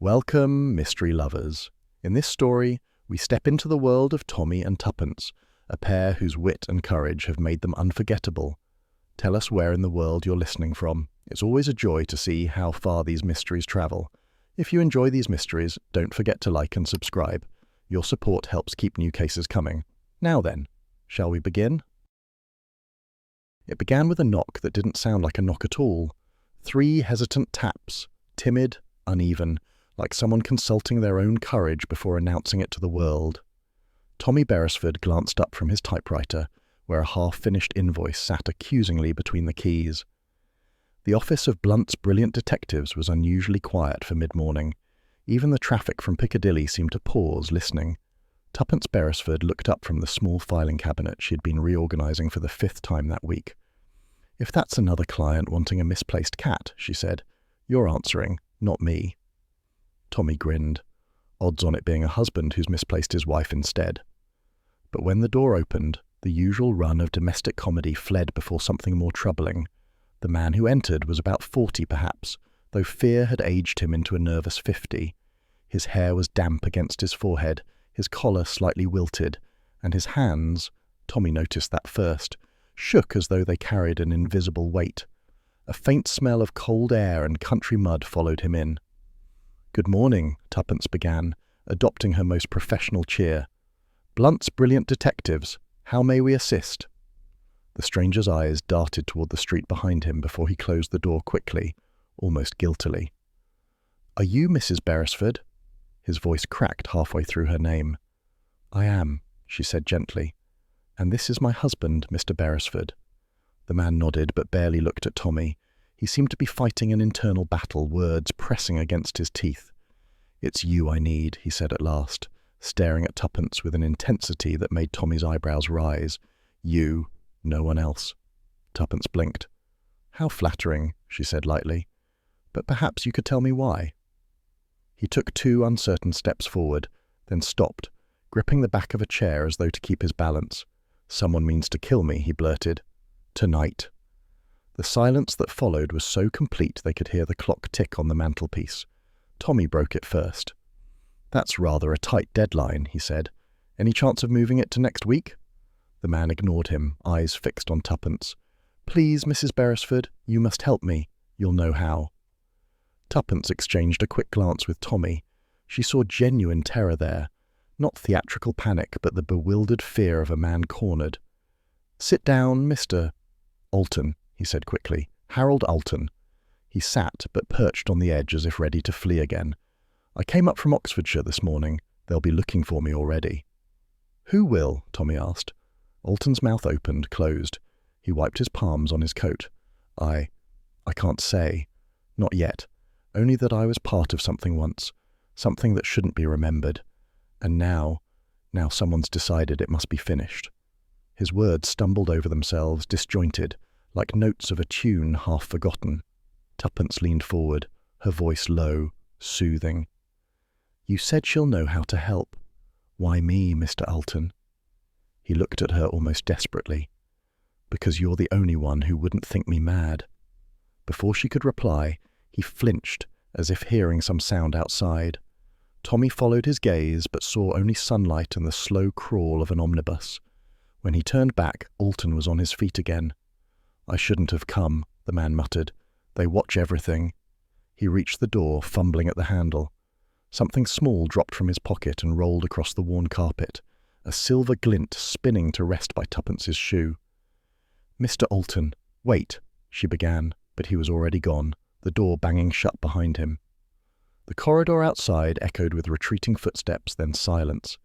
Welcome, mystery lovers. In this story, we step into the world of Tommy and Tuppence, a pair whose wit and courage have made them unforgettable. Tell us where in the world you're listening from. It's always a joy to see how far these mysteries travel. If you enjoy these mysteries, don't forget to like and subscribe. Your support helps keep new cases coming. Now then, shall we begin? It began with a knock that didn't sound like a knock at all. 3 hesitant taps, timid, uneven, like someone consulting their own courage before announcing it to the world. Tommy Beresford glanced up from his typewriter, where a half-finished invoice sat accusingly between the keys. The office of Blunt's brilliant detectives was unusually quiet for mid-morning. Even the traffic from Piccadilly seemed to pause, listening. Tuppence Beresford looked up from the small filing cabinet she had been reorganizing for the 5th time that week. "If that's another client wanting a misplaced cat," she said, "you're answering, not me." Tommy grinned. Odds on it being a husband who's misplaced his wife instead. But when the door opened, the usual run of domestic comedy fled before something more troubling. The man who entered was about 40 perhaps, though fear had aged him into a nervous 50. His hair was damp against his forehead, his collar slightly wilted, and his hands, Tommy noticed that first, shook as though they carried an invisible weight. A faint smell of cold air and country mud followed him in. "Good morning," Tuppence began, adopting her most professional cheer. "Blunt's brilliant detectives. How may we assist?" The stranger's eyes darted toward the street behind him before he closed the door quickly, almost guiltily. "Are you Mrs. Beresford?" His voice cracked halfway through her name. "I am," she said gently. "And this is my husband, Mr. Beresford." The man nodded but barely looked at Tommy. He seemed to be fighting an internal battle, words pressing against his teeth. "It's you I need," he said at last, staring at Tuppence with an intensity that made Tommy's eyebrows rise. "You, no one else." Tuppence blinked. "How flattering," she said lightly. "But perhaps you could tell me why." He took 2 uncertain steps forward, then stopped, gripping the back of a chair as though to keep his balance. "Someone means to kill me," he blurted. "Tonight." The silence that followed was so complete they could hear the clock tick on the mantelpiece. Tommy broke it first. "That's rather a tight deadline," he said. "Any chance of moving it to next week?" The man ignored him, eyes fixed on Tuppence. "Please, Mrs. Beresford, you must help me. You'll know how." Tuppence exchanged a quick glance with Tommy. She saw genuine terror there. Not theatrical panic, but the bewildered fear of a man cornered. "Sit down, Mr. Alton," he said quickly. "Harold Alton." He sat, but perched on the edge as if ready to flee again. "I came up from Oxfordshire this morning. They'll be looking for me already." "Who will?" Tommy asked. Alton's mouth opened, closed. He wiped his palms on his coat. I can't say. Not yet. Only that I was part of something once. Something that shouldn't be remembered. And now someone's decided it must be finished." His words stumbled over themselves, disjointed, like notes of a tune half forgotten. Tuppence leaned forward, her voice low, soothing. "You said she'll know how to help. Why me, Mr. Alton?" He looked at her almost desperately. "Because you're the only one who wouldn't think me mad." Before she could reply, he flinched, as if hearing some sound outside. Tommy followed his gaze, but saw only sunlight and the slow crawl of an omnibus. When he turned back, Alton was on his feet again. "I shouldn't have come," the man muttered. "They watch everything." He reached the door, fumbling at the handle. Something small dropped from his pocket and rolled across the worn carpet, a silver glint spinning to rest by Tuppence's shoe. "Mr. Alton, wait," she began, but he was already gone, the door banging shut behind him. The corridor outside echoed with retreating footsteps, then silence.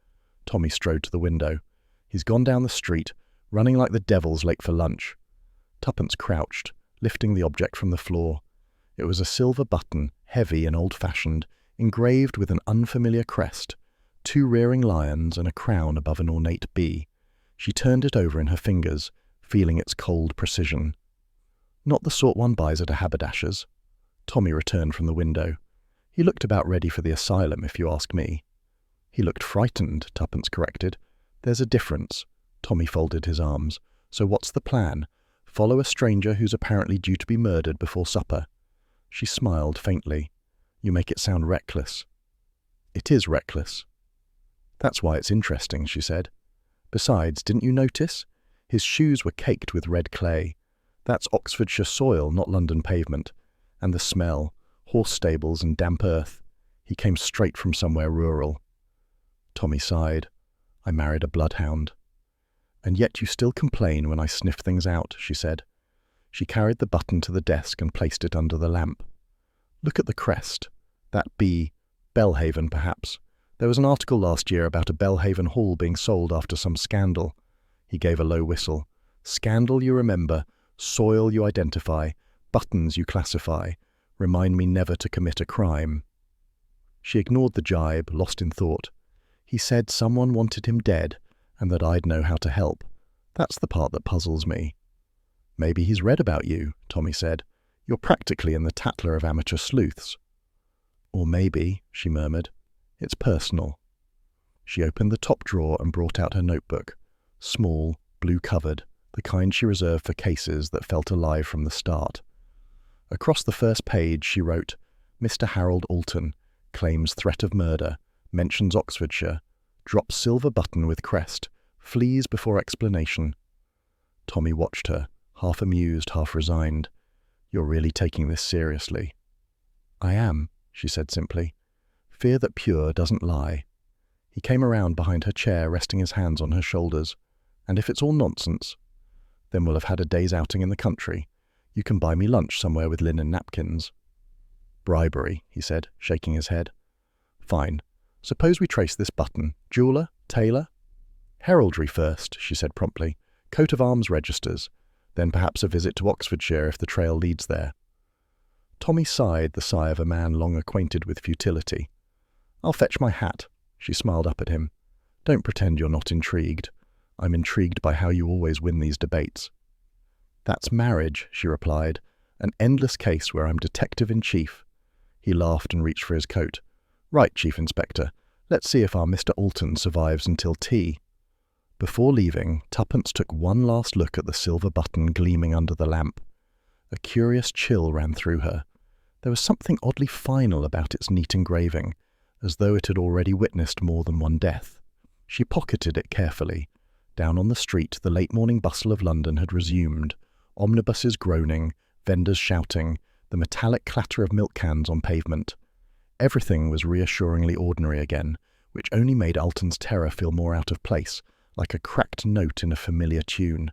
Tommy strode to the window. "He's gone down the street, running like the devil's late for lunch." Tuppence crouched, lifting the object from the floor. It was a silver button, heavy and old-fashioned, engraved with an unfamiliar crest, 2 rearing lions and a crown above an ornate bee. She turned it over in her fingers, feeling its cold precision. "Not the sort one buys at a haberdasher's." Tommy returned from the window. He looked about ready for the asylum, if you ask me. "He looked frightened," Tuppence corrected. "There's a difference." Tommy folded his arms. "So what's the plan? Follow a stranger who's apparently due to be murdered before supper?" She smiled faintly. You make it sound reckless." "It is reckless." "That's why it's interesting," she said. "Besides, didn't you notice? His shoes were caked with red clay. That's Oxfordshire soil, not London pavement. And the smell, horse stables and damp earth. He came straight from somewhere rural." Tommy sighed. "I married a bloodhound." "And yet you still complain when I sniff things out," she said. She carried the button to the desk and placed it under the lamp. "Look at the crest. That B. Belhaven, perhaps. There was an article last year about a Belhaven hall being sold after some scandal." He gave a low whistle. "Scandal you remember, soil you identify, buttons you classify. Remind me never to commit a crime." She ignored the jibe, lost in thought. "He said someone wanted him dead, and that I'd know how to help. That's the part that puzzles me." "Maybe he's read about you," Tommy said. "You're practically in the Tatler of amateur sleuths." "Or maybe," she murmured, "it's personal." She opened the top drawer and brought out her notebook. Small, blue-covered, the kind she reserved for cases that felt alive from the start. Across the first page she wrote, "Mr. Harold Alton, claims threat of murder, mentions Oxfordshire, drops silver button with crest, flees before explanation." Tommy watched her, half amused, half resigned. "You're really taking this seriously." "I am," she said simply. "Fear that pure doesn't lie." He came around behind her chair, resting his hands on her shoulders. "And if it's all nonsense, then we'll have had a day's outing in the country. You can buy me lunch somewhere with linen napkins." "Bribery," he said, shaking his head. "Fine. Suppose we trace this button. Jeweller? Tailor?" "Heraldry first," she said promptly. "Coat of arms registers. Then perhaps a visit to Oxfordshire if the trail leads there." Tommy sighed, the sigh of a man long acquainted with futility. "I'll fetch my hat." She smiled up at him. "Don't pretend you're not intrigued. I'm intrigued by how you always win these debates." "That's marriage," she replied. "An endless case where I'm detective-in-chief." He laughed and reached for his coat. "Right, Chief Inspector. Let's see if our Mr. Alton survives until tea." Before leaving, Tuppence took one last look at the silver button gleaming under the lamp. A curious chill ran through her. There was something oddly final about its neat engraving, as though it had already witnessed more than one death. She pocketed it carefully. Down on the street, the late-morning bustle of London had resumed. Omnibuses groaning, vendors shouting, the metallic clatter of milk cans on pavement. Everything was reassuringly ordinary again, which only made Alton's terror feel more out of place, like a cracked note in a familiar tune.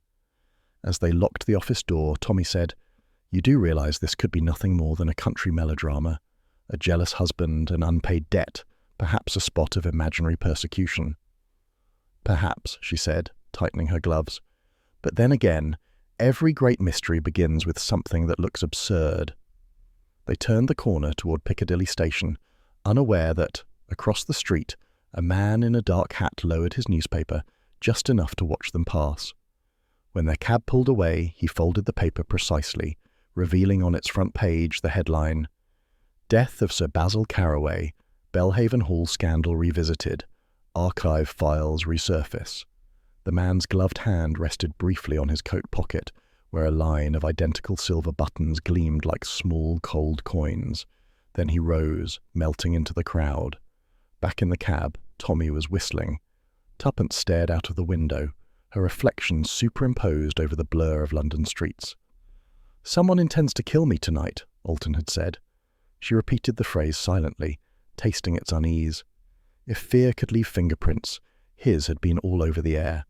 As they locked the office door, Tommy said, "You do realise this could be nothing more than a country melodrama. A jealous husband, an unpaid debt, perhaps a spot of imaginary persecution." "Perhaps," she said, tightening her gloves. "But then again, every great mystery begins with something that looks absurd." They turned the corner toward Piccadilly Station, unaware that, across the street, a man in a dark hat lowered his newspaper, just enough to watch them pass. When their cab pulled away, he folded the paper precisely, revealing on its front page the headline, "Death of Sir Basil Caraway, Belhaven Hall Scandal Revisited, Archive Files Resurface." The man's gloved hand rested briefly on his coat pocket, where a line of identical silver buttons gleamed like small, cold coins. Then he rose, melting into the crowd. Back in the cab, Tommy was whistling. Tuppence stared out of the window, her reflection superimposed over the blur of London streets. "Someone intends to kill me tonight," Alton had said. She repeated the phrase silently, tasting its unease. If fear could leave fingerprints, his had been all over the air.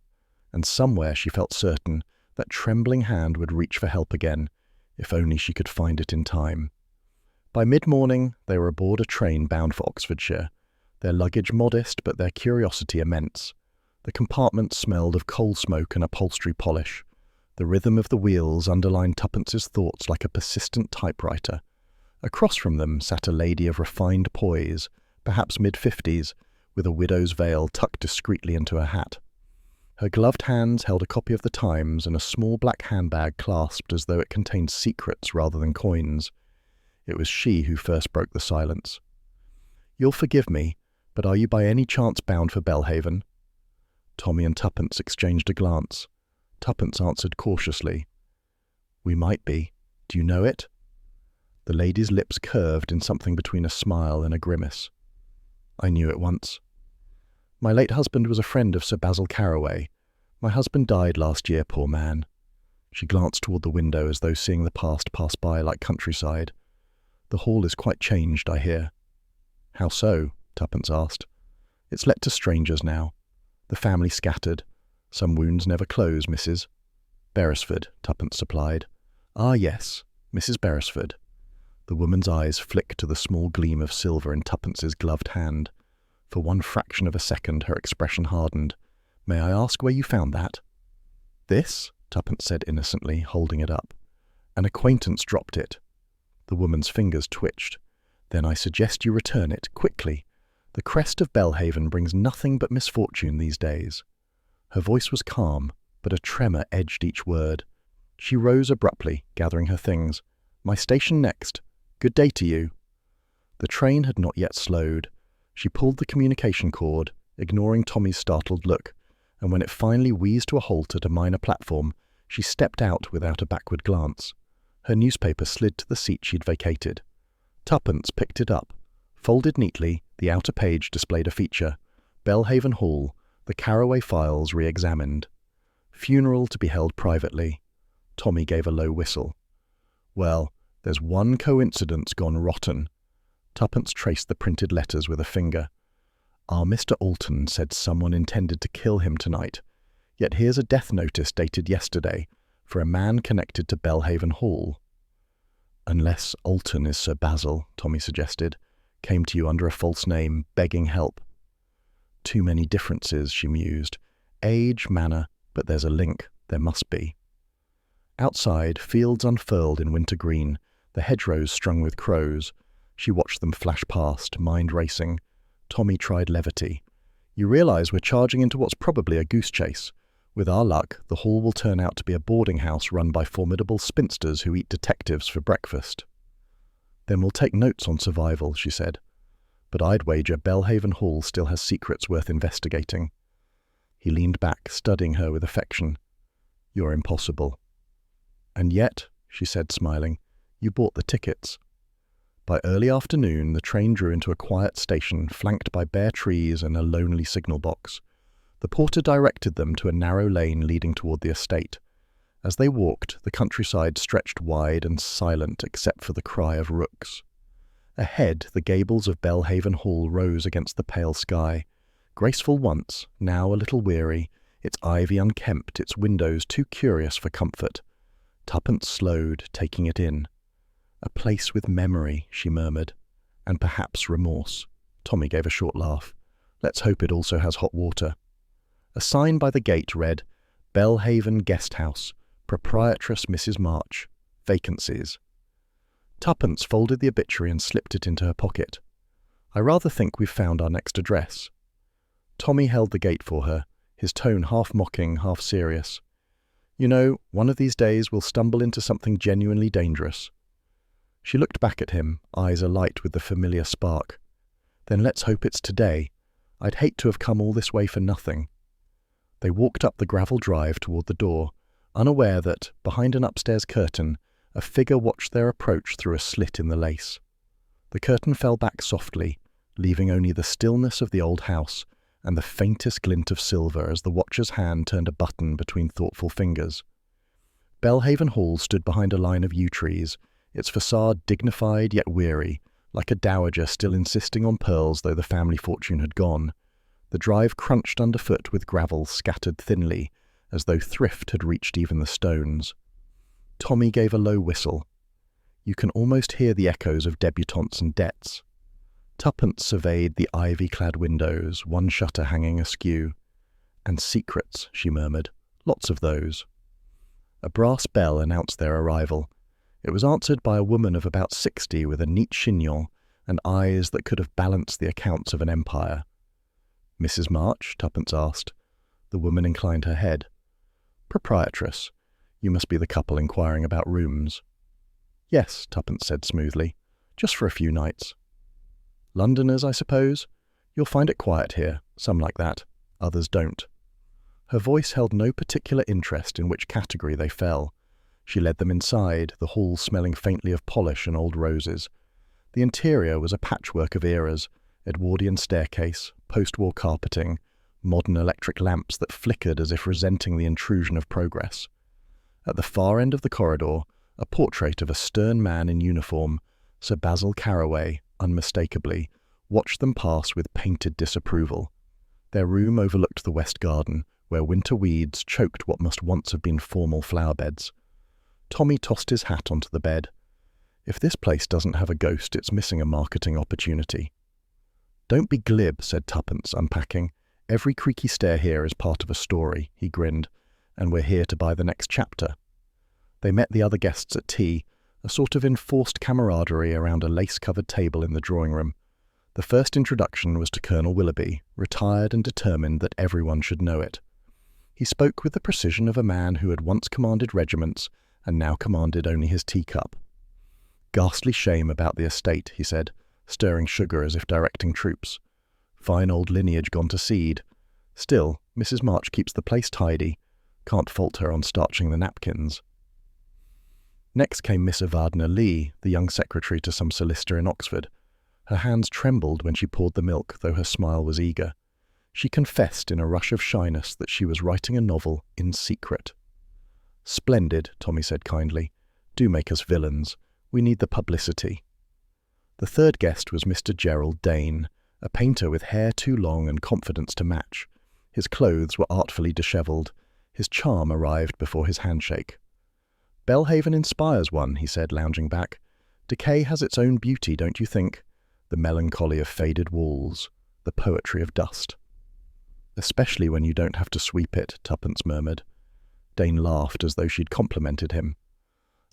And somewhere she felt certain that trembling hand would reach for help again, if only she could find it in time. By mid-morning, they were aboard a train bound for Oxfordshire, their luggage modest but their curiosity immense. The compartment smelled of coal smoke and upholstery polish. The rhythm of the wheels underlined Tuppence's thoughts like a persistent typewriter. Across from them sat a lady of refined poise, perhaps mid-50s, with a widow's veil tucked discreetly into her hat. Her gloved hands held a copy of the Times and a small black handbag clasped as though it contained secrets rather than coins. It was she who first broke the silence. "You'll forgive me, but are you by any chance bound for Belhaven?" Tommy and Tuppence exchanged a glance. Tuppence answered cautiously, "We might be. Do you know it?" The lady's lips curved in something between a smile and a grimace. I knew at once. My late husband was a friend of Sir Basil Caraway. My husband died last year, poor man. She glanced toward the window as though seeing the past pass by like countryside. The hall is quite changed, I hear. How so? Tuppence asked. It's let to strangers now. The family scattered. Some wounds never close, Mrs. Beresford, Tuppence supplied. Ah, yes, Mrs. Beresford. The woman's eyes flicked to the small gleam of silver in Tuppence's gloved hand. For one fraction of a second her expression hardened. May I ask where you found that? This? Tuppence said innocently, holding it up. An acquaintance dropped it. The woman's fingers twitched. Then I suggest you return it, quickly. The crest of Belhaven brings nothing but misfortune these days. Her voice was calm, but a tremor edged each word. She rose abruptly, gathering her things. My station next. Good day to you. The train had not yet slowed. She pulled the communication cord, ignoring Tommy's startled look, and when it finally wheezed to a halt at a minor platform, she stepped out without a backward glance. Her newspaper slid to the seat she'd vacated. Tuppence picked it up. Folded neatly, the outer page displayed a feature. Belhaven Hall, the Caraway files re-examined. Funeral to be held privately. Tommy gave a low whistle. Well, there's one coincidence gone rotten. Tuppence traced the printed letters with a finger. Our Mr. Alton said someone intended to kill him tonight. Yet here's a death notice dated yesterday for a man connected to Belhaven Hall. Unless Alton is Sir Basil, Tommy suggested, came to you under a false name, begging help. Too many differences, she mused. Age, manner, but there's a link. There must be. Outside, fields unfurled in winter green, the hedgerows strung with crows. She watched them flash past, mind racing. Tommy tried levity. You realise we're charging into what's probably a goose chase. With our luck, the hall will turn out to be a boarding house run by formidable spinsters who eat detectives for breakfast. Then we'll take notes on survival, she said. But I'd wager Belhaven Hall still has secrets worth investigating. He leaned back, studying her with affection. You're impossible. And yet, she said, smiling, you bought the tickets. By early afternoon, the train drew into a quiet station flanked by bare trees and a lonely signal box. The porter directed them to a narrow lane leading toward the estate. As they walked, the countryside stretched wide and silent except for the cry of rooks. Ahead, the gables of Belhaven Hall rose against the pale sky. Graceful once, now a little weary, its ivy unkempt, its windows too curious for comfort. Tuppence slowed, taking it in. A place with memory, she murmured, and perhaps remorse. Tommy gave a short laugh. Let's hope it also has hot water. A sign by the gate read, Belhaven Guest House, Proprietress Mrs. March, Vacancies. Tuppence folded the obituary and slipped it into her pocket. I rather think we've found our next address. Tommy held the gate for her, his tone half mocking, half serious. You know, one of these days we'll stumble into something genuinely dangerous. She looked back at him, eyes alight with the familiar spark. Then let's hope it's today. I'd hate to have come all this way for nothing. They walked up the gravel drive toward the door, unaware that, behind an upstairs curtain, a figure watched their approach through a slit in the lace. The curtain fell back softly, leaving only the stillness of the old house and the faintest glint of silver as the watcher's hand turned a button between thoughtful fingers. Belhaven Hall stood behind a line of yew trees, its facade dignified yet weary, like a dowager still insisting on pearls though the family fortune had gone. The drive crunched underfoot with gravel scattered thinly, as though thrift had reached even the stones. Tommy gave a low whistle. You can almost hear the echoes of debutantes and debts. Tuppence surveyed the ivy-clad windows, one shutter hanging askew. And secrets, she murmured. Lots of those. A brass bell announced their arrival. It was answered by a woman of about 60 with a neat chignon and eyes that could have balanced the accounts of an empire. Mrs. March? Tuppence asked. The woman inclined her head. Proprietress. You must be the couple inquiring about rooms. Yes, Tuppence said smoothly. Just for a few nights. Londoners, I suppose? You'll find it quiet here, some like that. Others don't. Her voice held no particular interest in which category they fell. She led them inside, the hall smelling faintly of polish and old roses. The interior was a patchwork of eras: Edwardian staircase, post-war carpeting, modern electric lamps that flickered as if resenting the intrusion of progress. At the far end of the corridor, a portrait of a stern man in uniform, Sir Basil Caraway, unmistakably, watched them pass with painted disapproval. Their room overlooked the west garden, where winter weeds choked what must once have been formal flower beds. Tommy tossed his hat onto the bed. If this place doesn't have a ghost, it's missing a marketing opportunity. "Don't be glib," said Tuppence, unpacking. "Every creaky stair here is part of a story," he grinned, "and we're here to buy the next chapter." They met the other guests at tea, a sort of enforced camaraderie around a lace-covered table in the drawing room. The first introduction was to Colonel Willoughby, retired and determined that everyone should know it. He spoke with the precision of a man who had once commanded regiments and now commanded only his teacup. "Ghastly shame about the estate," he said, stirring sugar as if directing troops. "Fine old lineage gone to seed. Still, Mrs. March keeps the place tidy. Can't fault her on starching the napkins." Next came Miss Evadna Lee, the young secretary to some solicitor in Oxford. Her hands trembled when she poured the milk, though her smile was eager. She confessed in a rush of shyness that she was writing a novel in secret. "Splendid," Tommy said kindly. "Do make us villains. We need the publicity." The third guest was Mr. Gerald Dane, a painter with hair too long and confidence to match. His clothes were artfully dishevelled. His charm arrived before his handshake. "Belhaven inspires one," he said, lounging back. "Decay has its own beauty, don't you think? The melancholy of faded walls, the poetry of dust." "Especially when you don't have to sweep it," Tuppence murmured. Dane laughed as though she'd complimented him.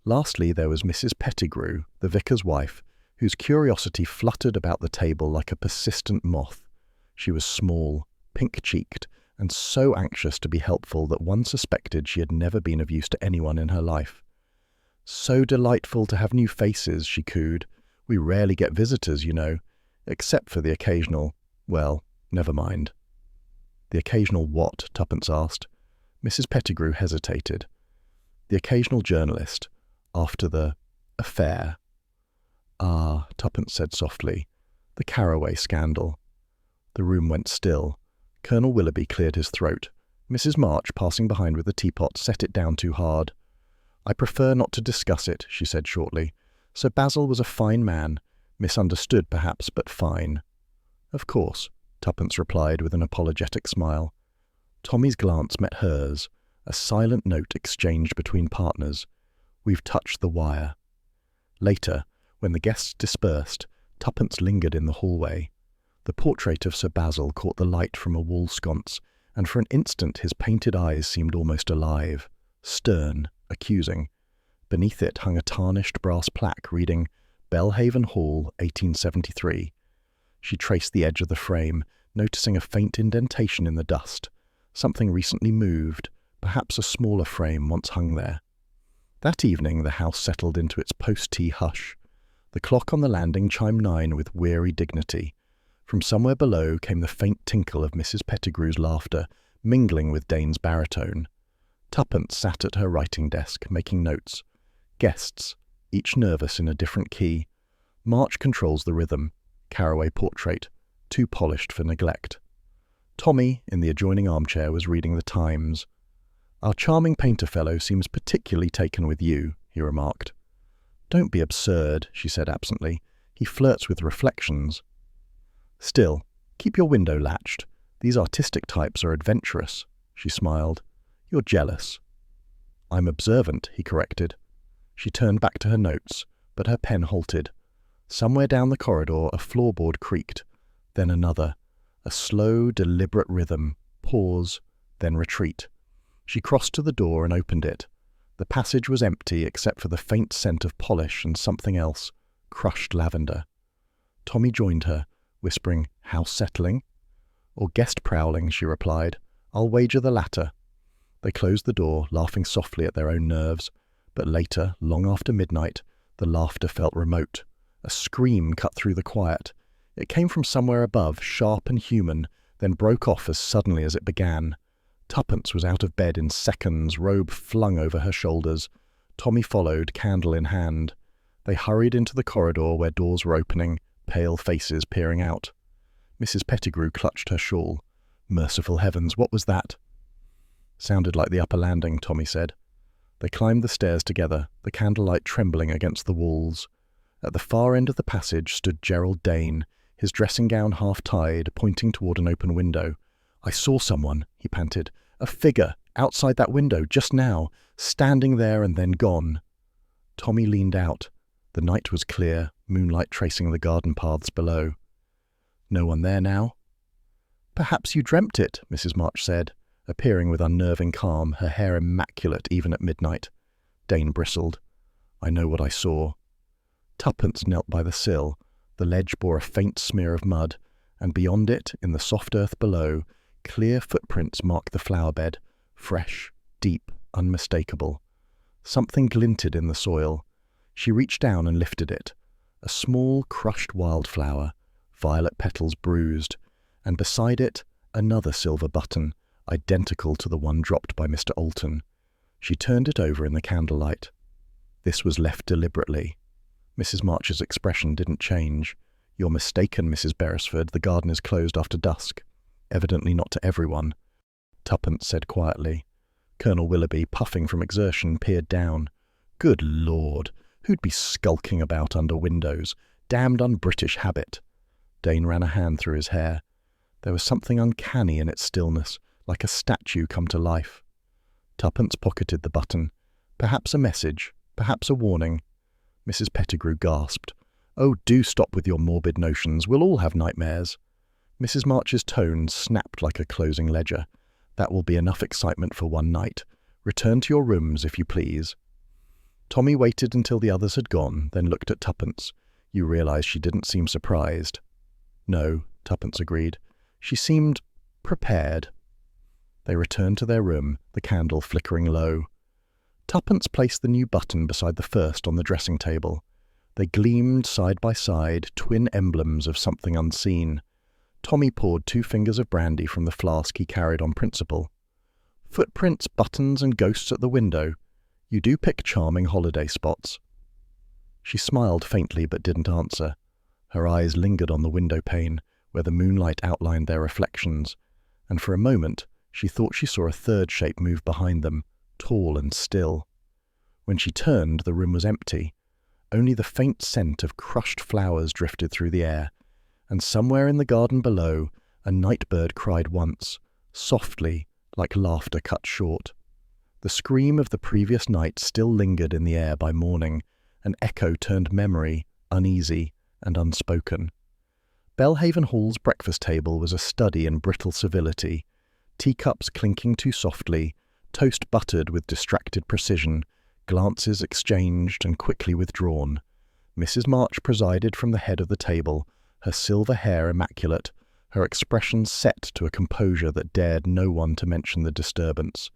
Lastly, there was Mrs. Pettigrew, the vicar's wife, whose curiosity fluttered about the table like a persistent moth. She was small, pink-cheeked, and so anxious to be helpful that one suspected she had never been of use to anyone in her life. "So delightful to have new faces," she cooed. "We rarely get visitors, you know, except for the occasional, well, never mind." "The occasional what?" Tuppence asked. Mrs. Pettigrew hesitated. "The occasional journalist, after the affair." "Ah," Tuppence said softly, "the Caraway scandal." The room went still. Colonel Willoughby cleared his throat. Mrs. March, passing behind with the teapot, set it down too hard. "I prefer not to discuss it," she said shortly. "Sir Basil was a fine man, misunderstood perhaps, but fine." "Of course," Tuppence replied with an apologetic smile. Tommy's glance met hers, a silent note exchanged between partners. "We've touched the wire." Later, when the guests dispersed, Tuppence lingered in the hallway. The portrait of Sir Basil caught the light from a wall sconce, and for an instant his painted eyes seemed almost alive, stern, accusing. Beneath it hung a tarnished brass plaque reading, "Belhaven Hall, 1873. She traced the edge of the frame, noticing a faint indentation in the dust. Something recently moved, perhaps a smaller frame once hung there. That evening the house settled into its post-tea hush. The clock on the landing chimed 9 with weary dignity. From somewhere below came the faint tinkle of Mrs. Pettigrew's laughter, mingling with Dane's baritone. Tuppence sat at her writing desk, making notes. Guests, each nervous in a different key. March controls the rhythm. Caraway portrait, too polished for neglect. Tommy, in the adjoining armchair, was reading the Times. "Our charming painter fellow seems particularly taken with you," he remarked. "Don't be absurd," she said absently. "He flirts with reflections." "Still, keep your window latched. These artistic types are adventurous," she smiled. "You're jealous." "I'm observant," he corrected. She turned back to her notes, but her pen halted. Somewhere down the corridor a floorboard creaked, then another. A slow, deliberate rhythm, pause, then retreat. She crossed to the door and opened it. The passage was empty except for the faint scent of polish and something else, crushed lavender. Tommy joined her, whispering, "House settling?" "Or guest prowling," she replied. "I'll wager the latter." They closed the door, laughing softly at their own nerves. But later, long after midnight, the laughter felt remote. A scream cut through the quiet. It came from somewhere above, sharp and human, then broke off as suddenly as it began. Tuppence was out of bed in seconds, robe flung over her shoulders. Tommy followed, candle in hand. They hurried into the corridor where doors were opening, pale faces peering out. Mrs. Pettigrew clutched her shawl. Merciful heavens, what was that? Sounded like the upper landing, Tommy said. They climbed the stairs together, the candlelight trembling against the walls. At the far end of the passage stood Gerald Dane, his dressing gown half-tied, pointing toward an open window. "I saw someone," he panted. "A figure, outside that window, just now, standing there and then gone." Tommy leaned out. The night was clear, moonlight tracing the garden paths below. "No one there now?" "Perhaps you dreamt it," Mrs. March said, appearing with unnerving calm, her hair immaculate even at midnight. Dane bristled. "I know what I saw." Tuppence knelt by the sill. The ledge bore a faint smear of mud, and beyond it, in the soft earth below, clear footprints marked the flower bed, fresh, deep, unmistakable. Something glinted in the soil. She reached down and lifted it. A small, crushed wildflower, violet petals bruised, and beside it, another silver button, identical to the one dropped by Mr. Alton. She turned it over in the candlelight. This was left deliberately. Mrs. March's expression didn't change. "You're mistaken, Mrs. Beresford. The garden is closed after dusk. Evidently not to everyone," Tuppence said quietly. Colonel Willoughby, puffing from exertion, peered down. "Good Lord! Who'd be skulking about under windows? Damned un-British habit." Dane ran a hand through his hair. There was something uncanny in its stillness, like a statue come to life. Tuppence pocketed the button. Perhaps a message, perhaps a warning. Mrs. Pettigrew gasped. "Oh, do stop with your morbid notions. We'll all have nightmares." Mrs. March's tone snapped like a closing ledger. "That will be enough excitement for one night. Return to your rooms, if you please." Tommy waited until the others had gone, then looked at Tuppence. You realized she didn't seem surprised. "No," Tuppence agreed. "She seemed prepared." They returned to their room, the candle flickering low. Tuppence placed the new button beside the first on the dressing table. They gleamed side by side, twin emblems of something unseen. Tommy poured 2 fingers of brandy from the flask he carried on principle. "Footprints, buttons, and ghosts at the window. You do pick charming holiday spots." She smiled faintly but didn't answer. Her eyes lingered on the window pane, where the moonlight outlined their reflections, and for a moment she thought she saw a third shape move behind them, tall and still. When she turned, the room was empty. Only the faint scent of crushed flowers drifted through the air, and somewhere in the garden below, a night-bird cried once, softly, like laughter cut short. The scream of the previous night still lingered in the air by morning, an echo turned memory, uneasy and unspoken. Belhaven Hall's breakfast table was a study in brittle civility, teacups clinking too softly, toast buttered with distracted precision, glances exchanged and quickly withdrawn. Mrs. March presided from the head of the table, her silver hair immaculate, her expression set to a composure that dared no one to mention the disturbance.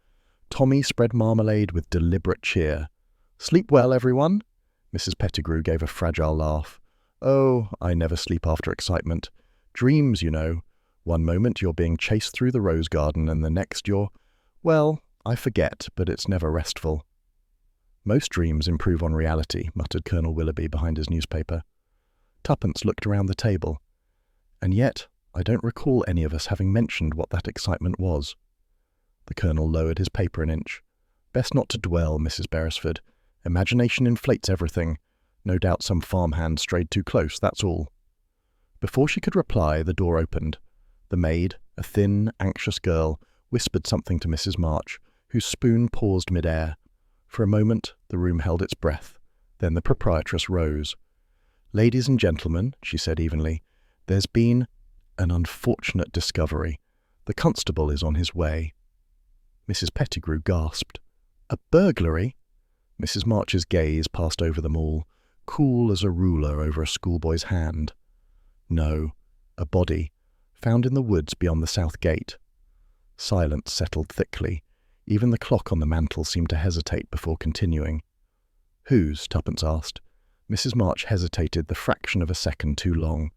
Tommy spread marmalade with deliberate cheer. "Sleep well, everyone?" Mrs. Pettigrew gave a fragile laugh. "Oh, I never sleep after excitement. Dreams, you know. One moment you're being chased through the rose garden and the next you're... Well, I forget, but it's never restful." "Most dreams improve on reality," muttered Colonel Willoughby behind his newspaper. Tuppence looked around the table. "And yet, I don't recall any of us having mentioned what that excitement was." The Colonel lowered his paper an inch. "Best not to dwell, Mrs. Beresford. Imagination inflates everything. No doubt some farmhand strayed too close, that's all." Before she could reply, the door opened. The maid, a thin, anxious girl, whispered something to Mrs. March, whose spoon paused mid-air. For a moment, the room held its breath. Then the proprietress rose. "Ladies and gentlemen," she said evenly, "there's been an unfortunate discovery. The constable is on his way." Mrs. Pettigrew gasped. "A burglary?" Mrs. March's gaze passed over them all, cool as a ruler over a schoolboy's hand. "No, a body, found in the woods beyond the south gate." Silence settled thickly. Even the clock on the mantel seemed to hesitate before continuing. "Whose?" Tuppence asked. Mrs. March hesitated the fraction of a second too long.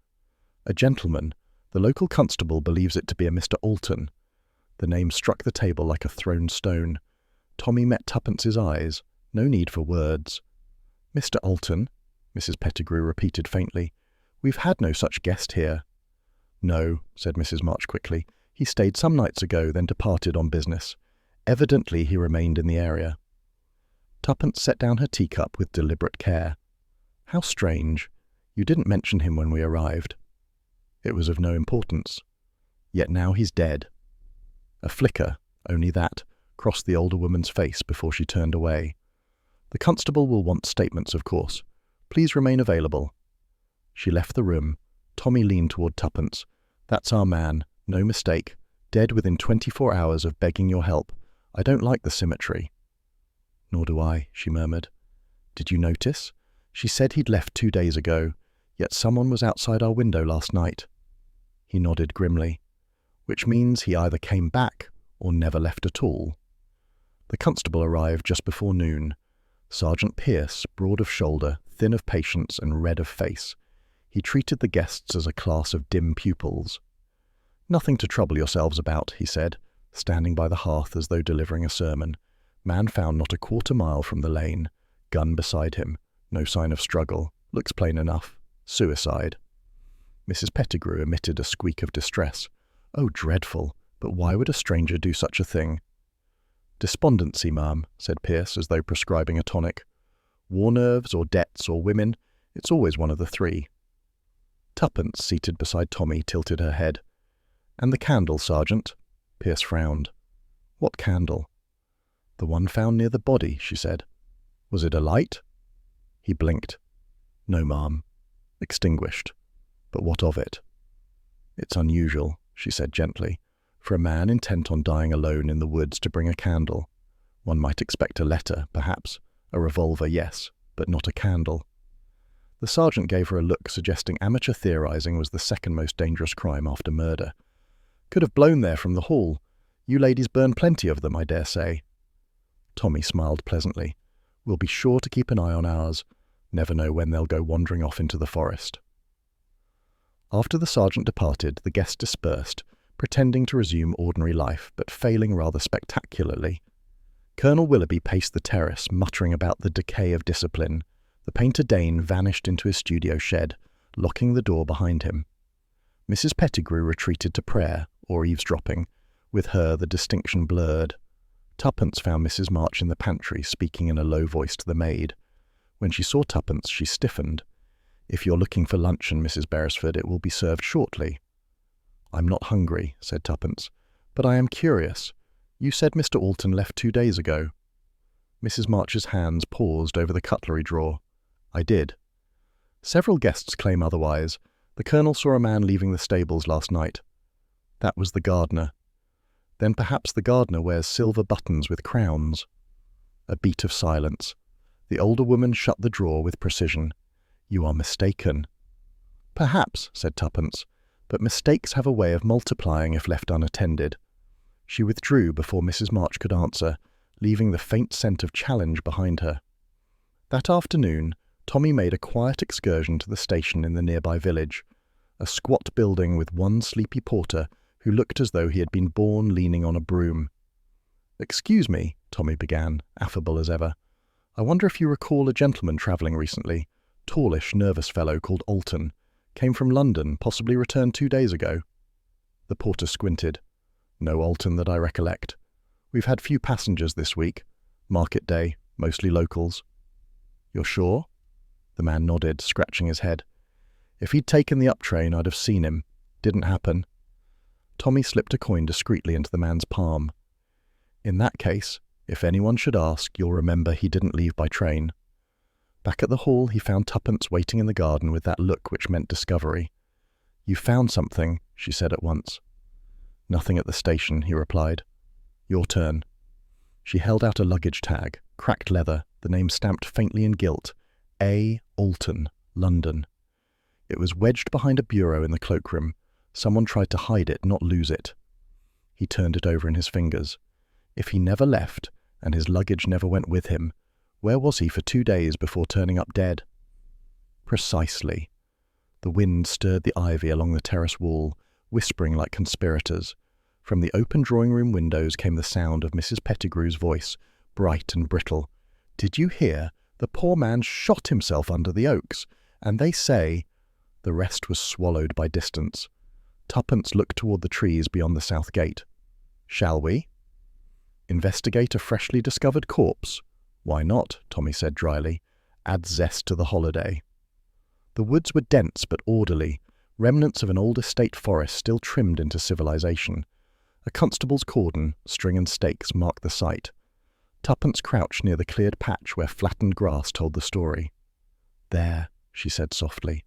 "A gentleman. The local constable believes it to be a Mr. Alton." The name struck the table like a thrown stone. Tommy met Tuppence's eyes. No need for words. "Mr. Alton," Mrs. Pettigrew repeated faintly. "We've had no such guest here." "No," said Mrs. March quickly. "He stayed some nights ago, then departed on business. Evidently he remained in the area." Tuppence set down her teacup with deliberate care. "How strange. You didn't mention him when we arrived." "It was of no importance. Yet now he's dead." A flicker, only that, crossed the older woman's face before she turned away. "The constable will want statements, of course. Please remain available." She left the room. Tommy leaned toward Tuppence. "That's our man. No mistake. Dead within 24 hours of begging your help. I don't like the symmetry." "Nor do I," she murmured. "Did you notice? She said he'd left 2 days ago, yet someone was outside our window last night." He nodded grimly. "Which means he either came back or never left at all." The constable arrived just before noon. Sergeant Pierce, broad of shoulder, thin of patience, and red of face. He treated the guests as a class of dim pupils. "Nothing to trouble yourselves about," he said, standing by the hearth as though delivering a sermon. "Man found not a quarter mile from the lane. Gun beside him. No sign of struggle. Looks plain enough. Suicide." Mrs. Pettigrew emitted a squeak of distress. "Oh, dreadful! But why would a stranger do such a thing?" "Despondency, ma'am," said Pierce, as though prescribing a tonic. "War nerves, or debts, or women. It's always one of the three." Tuppence, seated beside Tommy, tilted her head. "And the candle, Sergeant?" Pierce frowned. "What candle?" "The one found near the body," she said. "Was it a light?" He blinked. "No, ma'am. Extinguished. But what of it?" "It's unusual," she said gently, "for a man intent on dying alone in the woods to bring a candle. One might expect a letter, perhaps. A revolver, yes, but not a candle." The sergeant gave her a look suggesting amateur theorizing was the second most dangerous crime after murder. "Could have blown there from the hall. You ladies burn plenty of them, I dare say." Tommy smiled pleasantly. "We'll be sure to keep an eye on ours. Never know when they'll go wandering off into the forest." After the sergeant departed, the guests dispersed, pretending to resume ordinary life, but failing rather spectacularly. Colonel Willoughby paced the terrace, muttering about the decay of discipline. The painter Dane vanished into his studio shed, locking the door behind him. Mrs. Pettigrew retreated to prayer, or eavesdropping, with her the distinction blurred. Tuppence found Mrs. March in the pantry, speaking in a low voice to the maid. When she saw Tuppence, she stiffened. "If you're looking for luncheon, Mrs. Beresford, it will be served shortly." "I'm not hungry," said Tuppence, "but I am curious. You said Mr. Alton left 2 days ago." Mrs. March's hands paused over the cutlery drawer. "I did." "Several guests claim otherwise. The colonel saw a man leaving the stables last night." "That was the gardener." "Then perhaps the gardener wears silver buttons with crowns." A beat of silence. The older woman shut the drawer with precision. "You are mistaken." "Perhaps," said Tuppence, "but mistakes have a way of multiplying if left unattended." She withdrew before Mrs. March could answer, leaving the faint scent of challenge behind her. That afternoon, Tommy made a quiet excursion to the station in the nearby village, a squat building with one sleepy porter who looked as though he had been born leaning on a broom. "Excuse me," Tommy began, affable as ever. "I wonder if you recall a gentleman travelling recently. Tallish, nervous fellow called Alton. Came from London, possibly returned 2 days ago." The porter squinted. "No Alton that I recollect. We've had few passengers this week. Market day, mostly locals." "You're sure?" The man nodded, scratching his head. "If he'd taken the up train, I'd have seen him. Didn't happen." Tommy slipped a coin discreetly into the man's palm. "In that case, if anyone should ask, you'll remember he didn't leave by train." Back at the hall, he found Tuppence waiting in the garden with that look which meant discovery. "You found something," she said at once. "Nothing at the station," he replied. "Your turn." She held out a luggage tag, cracked leather, the name stamped faintly in gilt, A. Alton, London. It was wedged behind a bureau in the cloakroom. Someone tried to hide it, not lose it. He turned it over in his fingers. If he never left, and his luggage never went with him, where was he for 2 days before turning up dead? Precisely. The wind stirred the ivy along the terrace wall, whispering like conspirators. From the open drawing-room windows came the sound of Mrs. Pettigrew's voice, bright and brittle. Did you hear? The poor man shot himself under the oaks, and they say—" The rest was swallowed by distance. Tuppence looked toward the trees beyond the south gate. "Shall we?" "Investigate a freshly discovered corpse? Why not?" Tommy said dryly. "Add zest to the holiday." The woods were dense but orderly, remnants of an old estate forest still trimmed into civilization. A constable's cordon, string and stakes marked the site. Tuppence crouched near the cleared patch where flattened grass told the story. "There," she said softly.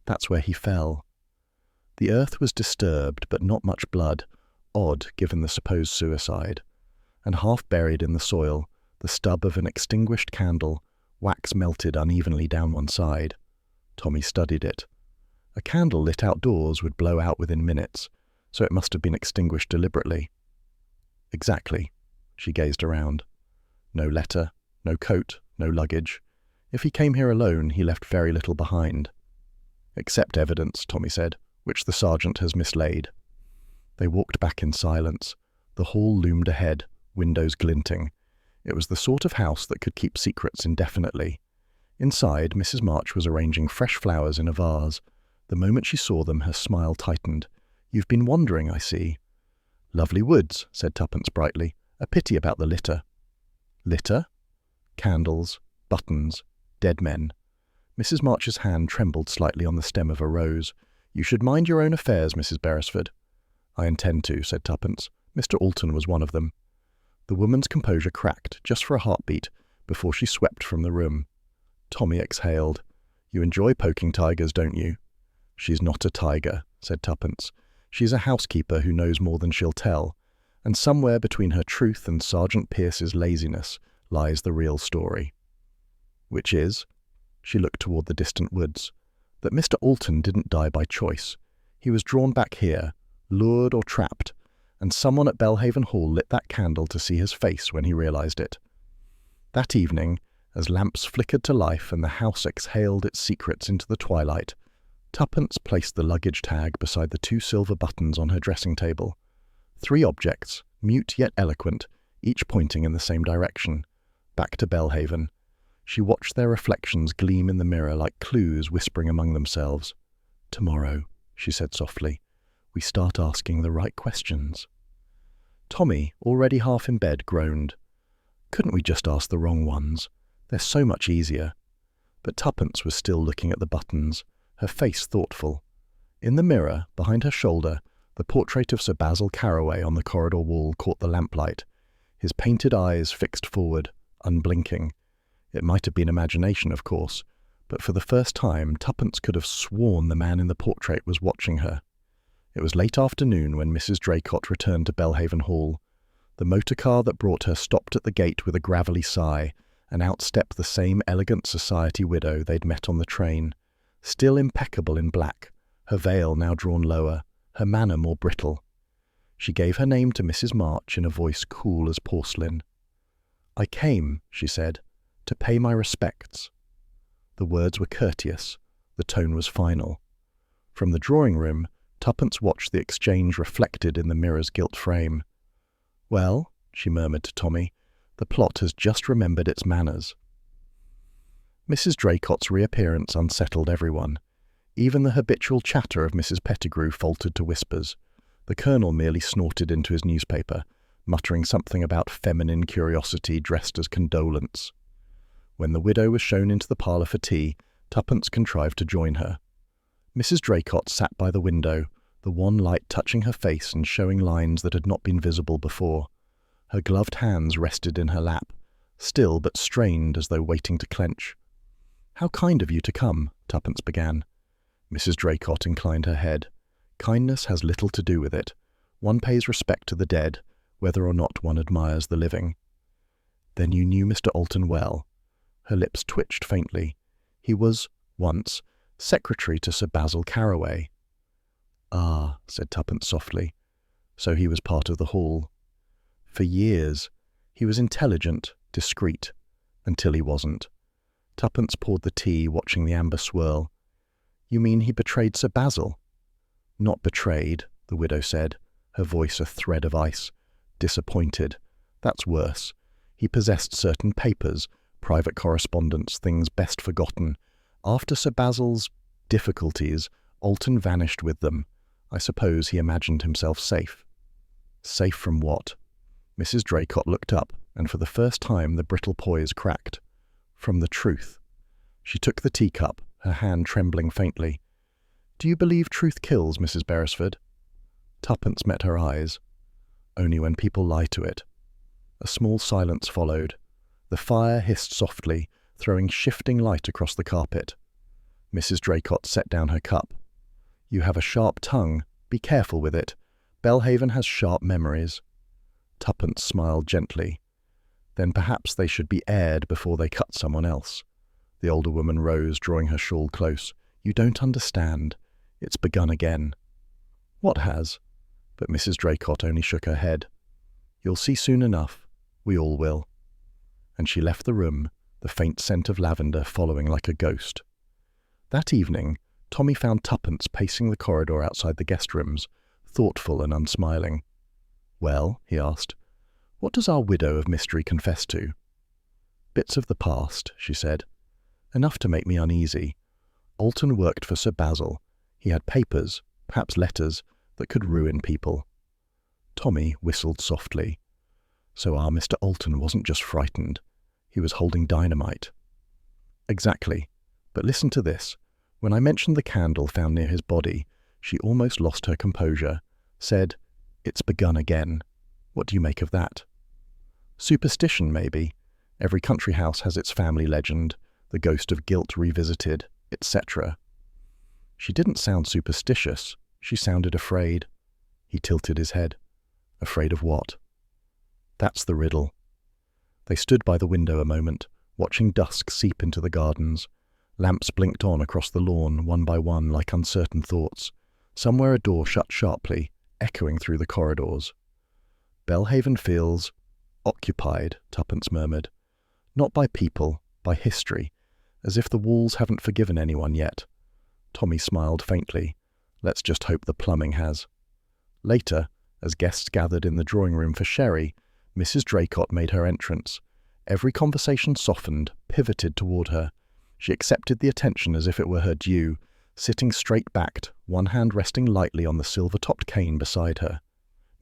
"That's where he fell." The earth was disturbed, but not much blood, odd given the supposed suicide. And half buried in the soil, the stub of an extinguished candle, wax melted unevenly down one side. Tommy studied it. A candle lit outdoors would blow out within minutes, so it must have been extinguished deliberately. Exactly. She gazed around. No letter, no coat, no luggage. If he came here alone, he left very little behind. "Except evidence," Tommy said, "which the sergeant has mislaid." They walked back in silence. The hall loomed ahead, windows glinting. It was the sort of house that could keep secrets indefinitely. Inside, Mrs. March was arranging fresh flowers in a vase. The moment she saw them, her smile tightened. "You've been wandering, I see." "Lovely woods," said Tuppence brightly. "A pity about the litter." "Litter?" "Candles, buttons, dead men." Mrs. March's hand trembled slightly on the stem of a rose. "You should mind your own affairs, Mrs. Beresford." "I intend to," said Tuppence. "Mr. Alton was one of them." The woman's composure cracked, just for a heartbeat, before she swept from the room. Tommy exhaled. "You enjoy poking tigers, don't you?" "She's not a tiger," said Tuppence. "She's a housekeeper who knows more than she'll tell, and somewhere between her truth and Sergeant Pierce's laziness lies the real story." "Which is?" She looked toward the distant woods. "That Mr. Alton didn't die by choice. He was drawn back here, lured or trapped, and someone at Belhaven Hall lit that candle to see his face when he realized it. That evening, as lamps flickered to life and the house exhaled its secrets into the twilight, Tuppence placed the luggage tag beside the 2 silver buttons on her dressing table. 3 objects, mute yet eloquent, each pointing in the same direction. Back to Belhaven. She watched their reflections gleam in the mirror like clues whispering among themselves. "Tomorrow," she said softly, "we start asking the right questions." Tommy, already half in bed, groaned. "Couldn't we just ask the wrong ones? They're so much easier." But Tuppence was still looking at the buttons, her face thoughtful. In the mirror, behind her shoulder, the portrait of Sir Basil Carroway on the corridor wall caught the lamplight, his painted eyes fixed forward, unblinking. It might have been imagination, of course, but for the first time Tuppence could have sworn the man in the portrait was watching her. It was late afternoon when Mrs. Draycott returned to Belhaven Hall. The motor car that brought her stopped at the gate with a gravelly sigh, and out stepped the same elegant society widow they'd met on the train, still impeccable in black, her veil now drawn lower, her manner more brittle. She gave her name to Mrs. March in a voice cool as porcelain. "I came," she said, "to pay my respects." The words were courteous, the tone was final. From the drawing-room, Tuppence watched the exchange reflected in the mirror's gilt frame. "Well," she murmured to Tommy, "the plot has just remembered its manners." Mrs. Draycott's reappearance unsettled everyone. Even the habitual chatter of Mrs. Pettigrew faltered to whispers. The Colonel merely snorted into his newspaper, muttering something about feminine curiosity dressed as condolence. When the widow was shown into the parlour for tea, Tuppence contrived to join her. Mrs. Draycott sat by the window, the wan light touching her face and showing lines that had not been visible before. Her gloved hands rested in her lap, still but strained as though waiting to clench. "How kind of you to come," Tuppence began. Mrs. Draycott inclined her head. "Kindness has little to do with it. One pays respect to the dead, whether or not one admires the living." "Then you knew Mr. Alton well?" Her lips twitched faintly. "He was, once, secretary to Sir Basil Carroway." "Ah," said Tuppence softly. "So he was part of the Hall." "For years. He was intelligent, discreet, until he wasn't." Tuppence poured the tea, watching the amber swirl. "You mean he betrayed Sir Basil?" "Not betrayed," the widow said, her voice a thread of ice. "Disappointed. That's worse. He possessed certain papers, private correspondence, things best forgotten. After Sir Basil's difficulties, Alton vanished with them. I suppose he imagined himself safe. Safe from what? Mrs. Draycott looked up, and for the first time the brittle poise cracked. From the truth. She took the teacup, her hand trembling faintly. "Do you believe truth kills, Mrs. Beresford?" Tuppence met her eyes. "Only when people lie to it." A small silence followed. The fire hissed softly, throwing shifting light across the carpet. Mrs. Draycott set down her cup. "You have a sharp tongue. Be careful with it. Belhaven has sharp memories." Tuppence smiled gently. "Then perhaps they should be aired before they cut someone else." The older woman rose, drawing her shawl close. "You don't understand. It's begun again." "What has?" But Mrs. Draycott only shook her head. "You'll see soon enough. We all will." And she left the room, the faint scent of lavender following like a ghost. That evening, Tommy found Tuppence pacing the corridor outside the guest rooms, thoughtful and unsmiling. "Well," he asked, "what does our widow of mystery confess to?" "Bits of the past," she said. "Enough to make me uneasy. Alton worked for Sir Basil. He had papers, perhaps letters, that could ruin people." Tommy whistled softly. So our Mr. Alton wasn't just frightened. He was holding dynamite. "Exactly. But listen to this. When I mentioned the candle found near his body, she almost lost her composure, said, 'It's begun again.' What do you make of that?" "Superstition, maybe. Every country house has its family legend, the ghost of guilt revisited, etc." "She didn't sound superstitious. She sounded afraid." He tilted his head. "Afraid of what?" "That's the riddle." They stood by the window a moment, watching dusk seep into the gardens. Lamps blinked on across the lawn, one by one, like uncertain thoughts. Somewhere a door shut sharply, echoing through the corridors. "Belhaven feels occupied," Tuppence murmured. "Not by people, by history, as if the walls haven't forgiven anyone yet." Tommy smiled faintly. "Let's just hope the plumbing has." Later, as guests gathered in the drawing room for sherry, Mrs. Draycott made her entrance. Every conversation softened, pivoted toward her. She accepted the attention as if it were her due, sitting straight-backed, one hand resting lightly on the silver-topped cane beside her.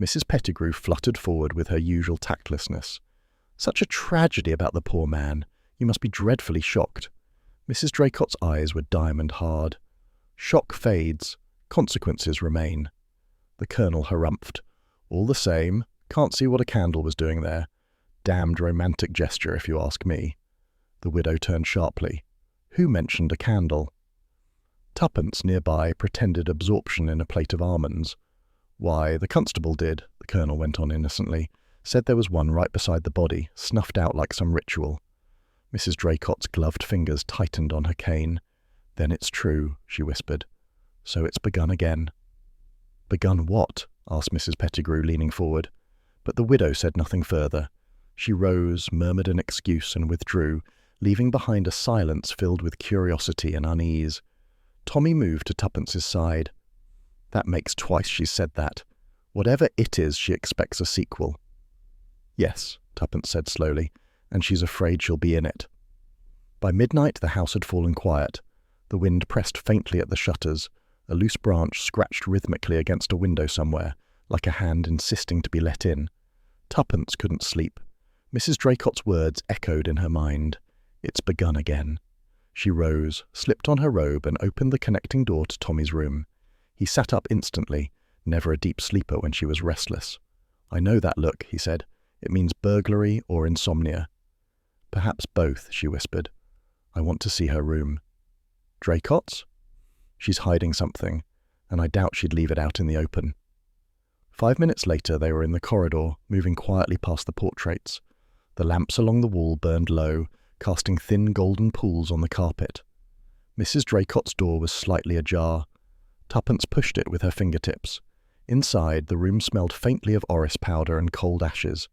Mrs. Pettigrew fluttered forward with her usual tactlessness. "Such a tragedy about the poor man. You must be dreadfully shocked." Mrs. Draycott's eyes were diamond-hard. "Shock fades. Consequences remain." The Colonel harumphed. "All the same, can't see what a candle was doing there. Damned romantic gesture, if you ask me." The widow turned sharply. "Who mentioned a candle?" Tuppence, nearby, pretended absorption in a plate of almonds. "Why, the constable did," the Colonel went on innocently. "Said there was one right beside the body, snuffed out like some ritual." Mrs. Draycott's gloved fingers tightened on her cane. "Then it's true," she whispered. "So it's begun again." "Begun what?" asked Mrs. Pettigrew, leaning forward. But the widow said nothing further. She rose, murmured an excuse, and withdrew, leaving behind a silence filled with curiosity and unease. Tommy moved to Tuppence's side. "That makes twice she's said that. Whatever it is, she expects a sequel." "Yes," Tuppence said slowly, "and she's afraid she'll be in it." By midnight the house had fallen quiet. The wind pressed faintly at the shutters. A loose branch scratched rhythmically against a window somewhere, like a hand insisting to be let in. Tuppence couldn't sleep. Mrs. Draycott's words echoed in her mind. "It's begun again." She rose, slipped on her robe, and opened the connecting door to Tommy's room. He sat up instantly, never a deep sleeper when she was restless. "I know that look," he said. "It means burglary or insomnia." "Perhaps both," she whispered. "I want to see her room." "Draycott's?" "She's hiding something, and I doubt she'd leave it out in the open." 5 minutes later they were in the corridor, moving quietly past the portraits. The lamps along the wall burned low, casting thin golden pools on the carpet. Mrs. Draycott's door was slightly ajar. Tuppence pushed it with her fingertips. Inside, the room smelled faintly of orris powder and cold ashes.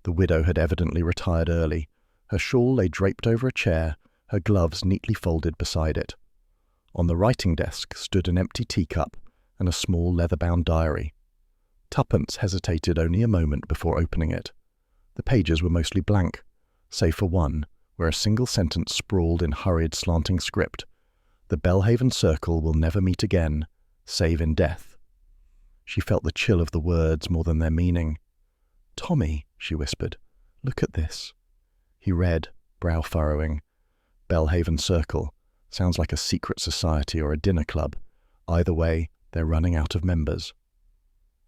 The widow had evidently retired early. Her shawl lay draped over a chair, her gloves neatly folded beside it. On the writing desk stood an empty teacup and a small leather-bound diary. Tuppence hesitated only a moment before opening it. The pages were mostly blank, save for one, where a single sentence sprawled in hurried, slanting script. The Belhaven Circle will never meet again, save in death. She felt the chill of the words more than their meaning. "Tommy," she whispered, "look at this." He read, brow furrowing. Belhaven Circle. Sounds like a secret society or a dinner club. Either way, they're running out of members.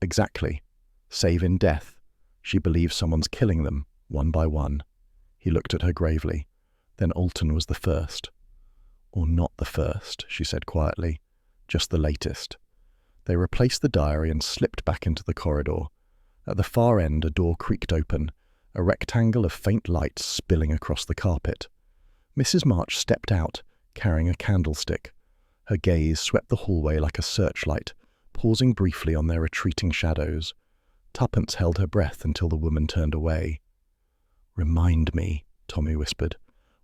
Exactly. Save in death. She believes someone's killing them, one by one. He looked at her gravely. Then Alton was the first. Or not the first, she said quietly. Just the latest. They replaced the diary and slipped back into the corridor. At the far end, a door creaked open, a rectangle of faint light spilling across the carpet. Mrs. March stepped out, carrying a candlestick. Her gaze swept the hallway like a searchlight, pausing briefly on their retreating shadows. Tuppence held her breath until the woman turned away. "Remind me," Tommy whispered,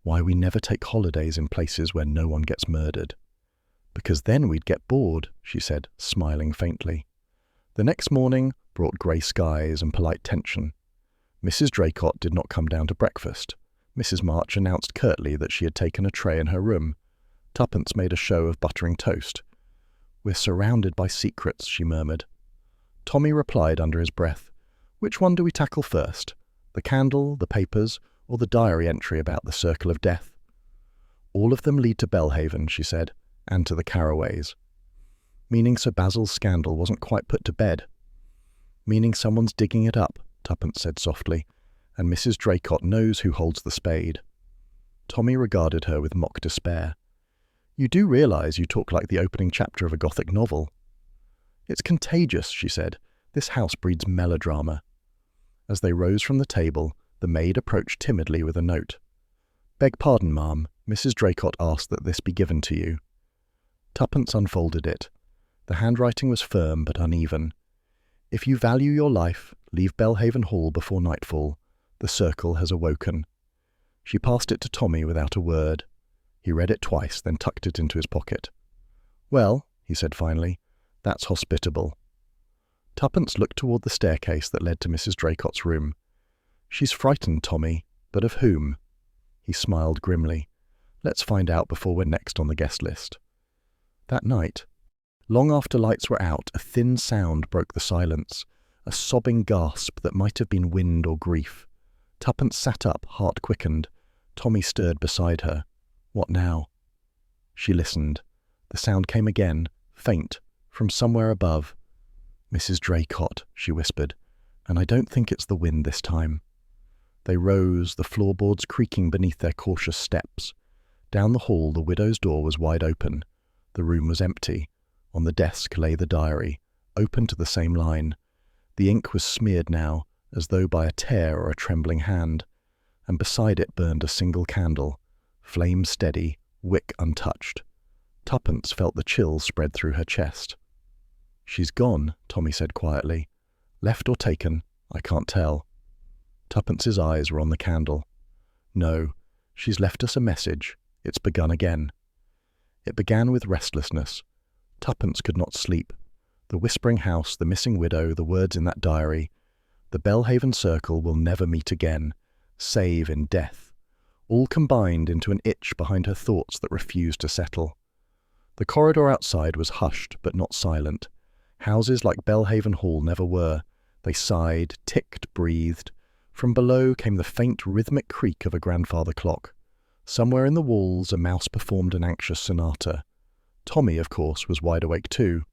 "why we never take holidays in places where no one gets murdered." "Because then we'd get bored," she said, smiling faintly. The next morning brought grey skies and polite tension. Mrs. Draycott did not come down to breakfast. Mrs. March announced curtly that she had taken a tray in her room. Tuppence made a show of buttering toast. "We're surrounded by secrets," she murmured. Tommy replied under his breath, "Which one do we tackle first? The candle, the papers, or the diary entry about the circle of death?" "All of them lead to Belhaven," she said, "and to the Carraways." "Meaning Sir Basil's scandal wasn't quite put to bed?" "Meaning someone's digging it up," Tuppence said softly, "and Mrs. Draycott knows who holds the spade." Tommy regarded her with mock despair. "You do realise you talk like the opening chapter of a Gothic novel." "It's contagious," she said. "This house breeds melodrama." As they rose from the table, the maid approached timidly with a note. "Beg pardon, ma'am. Mrs. Draycott asked that this be given to you." Tuppence unfolded it. The handwriting was firm but uneven. "If you value your life, leave Belhaven Hall before nightfall. The circle has awoken." She passed it to Tommy without a word. He read it twice, then tucked it into his pocket. "Well," he said finally, "that's hospitable." Tuppence looked toward the staircase that led to Mrs. Draycott's room. "She's frightened, Tommy, but of whom?" He smiled grimly. "Let's find out before we're next on the guest list." That night, long after lights were out, a thin sound broke the silence, a sobbing gasp that might have been wind or grief. Tuppence sat up, heart quickened. Tommy stirred beside her. What now? She listened. The sound came again, faint, from somewhere above. "Mrs. Draycott," she whispered, "and I don't think it's the wind this time." They rose, the floorboards creaking beneath their cautious steps. Down the hall the widow's door was wide open. The room was empty. On the desk lay the diary, open to the same line. The ink was smeared now, as though by a tear or a trembling hand, and beside it burned a single candle, flame steady, wick untouched. Tuppence felt the chill spread through her chest. "She's gone," Tommy said quietly. "Left or taken, I can't tell." Tuppence's eyes were on the candle. "No, she's left us a message. It's begun again." It began with restlessness. Tuppence could not sleep. The whispering house, the missing widow, the words in that diary. The Belhaven Circle will never meet again, save in death. All combined into an itch behind her thoughts that refused to settle. The corridor outside was hushed but not silent. Houses like Belhaven Hall never were. They sighed, ticked, breathed. From below came the faint rhythmic creak of a grandfather clock. Somewhere in the walls a mouse performed an anxious sonata. Tommy, of course, was wide awake too.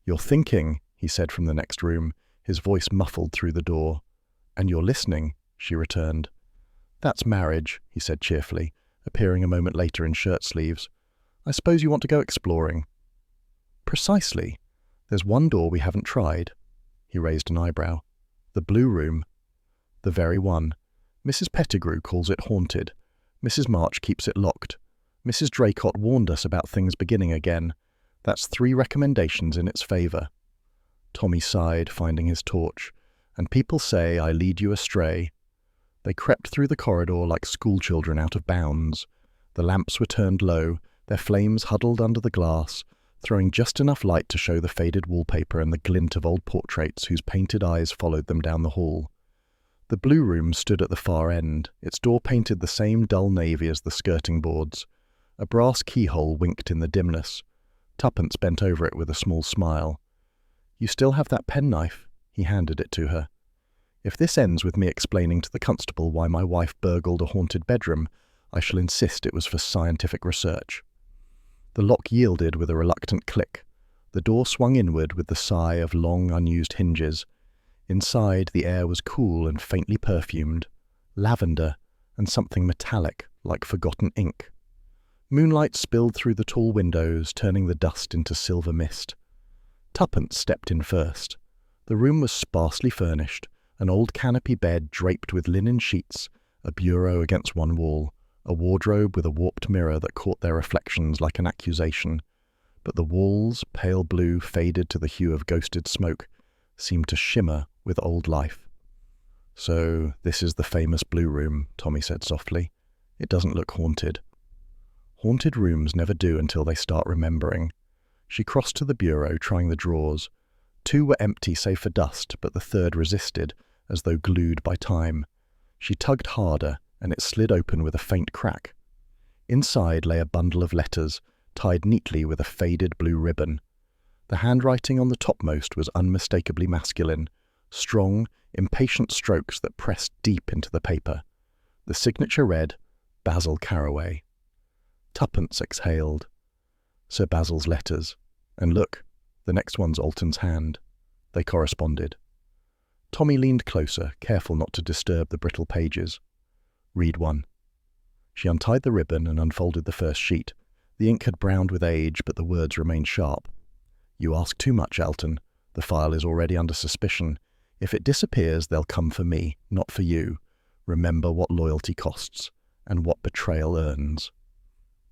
"You're thinking," he said from the next room, his voice muffled through the door. "And you're listening," she returned. "That's marriage," he said cheerfully, appearing a moment later in shirt sleeves. "I suppose you want to go exploring." "Precisely. There's one door we haven't tried." He raised an eyebrow. "The blue room." "The very one. Mrs. Pettigrew calls it haunted. Mrs. March keeps it locked. Mrs. Draycott warned us about things beginning again. That's 3 recommendations in its favour." Tommy sighed, finding his torch. "And people say I lead you astray." They crept through the corridor like schoolchildren out of bounds. The lamps were turned low, their flames huddled under the glass, throwing just enough light to show the faded wallpaper and the glint of old portraits whose painted eyes followed them down the hall. The blue room stood at the far end, its door painted the same dull navy as the skirting boards. A brass keyhole winked in the dimness. Tuppence bent over it with a small smile. "You still have that penknife?" He handed it to her. "If this ends with me explaining to the constable why my wife burgled a haunted bedroom, I shall insist it was for scientific research." The lock yielded with a reluctant click. The door swung inward with the sigh of long unused hinges. Inside, the air was cool and faintly perfumed, lavender and something metallic like forgotten ink. Moonlight spilled through the tall windows, turning the dust into silver mist. Tuppence stepped in first. The room was sparsely furnished, an old canopy bed draped with linen sheets, a bureau against one wall, a wardrobe with a warped mirror that caught their reflections like an accusation. But the walls, pale blue, faded to the hue of ghosted smoke, seemed to shimmer with old life. "So this is the famous blue room," Tommy said softly. "It doesn't look haunted." Haunted rooms never do until they start remembering. She crossed to the bureau, trying the drawers. 2 were empty save for dust, but the third resisted, as though glued by time. She tugged harder, and it slid open with a faint crack. Inside lay a bundle of letters, tied neatly with a faded blue ribbon. The handwriting on the topmost was unmistakably masculine, strong, impatient strokes that pressed deep into the paper. The signature read, "Basil Carroway." Tuppence exhaled. Sir Basil's letters. And look, the next one's Alton's hand. They corresponded. Tommy leaned closer, careful not to disturb the brittle pages. "Read one." She untied the ribbon and unfolded the first sheet. The ink had browned with age, but the words remained sharp. "You ask too much, Alton. The file is already under suspicion. If it disappears, they'll come for me, not for you. Remember what loyalty costs, and what betrayal earns."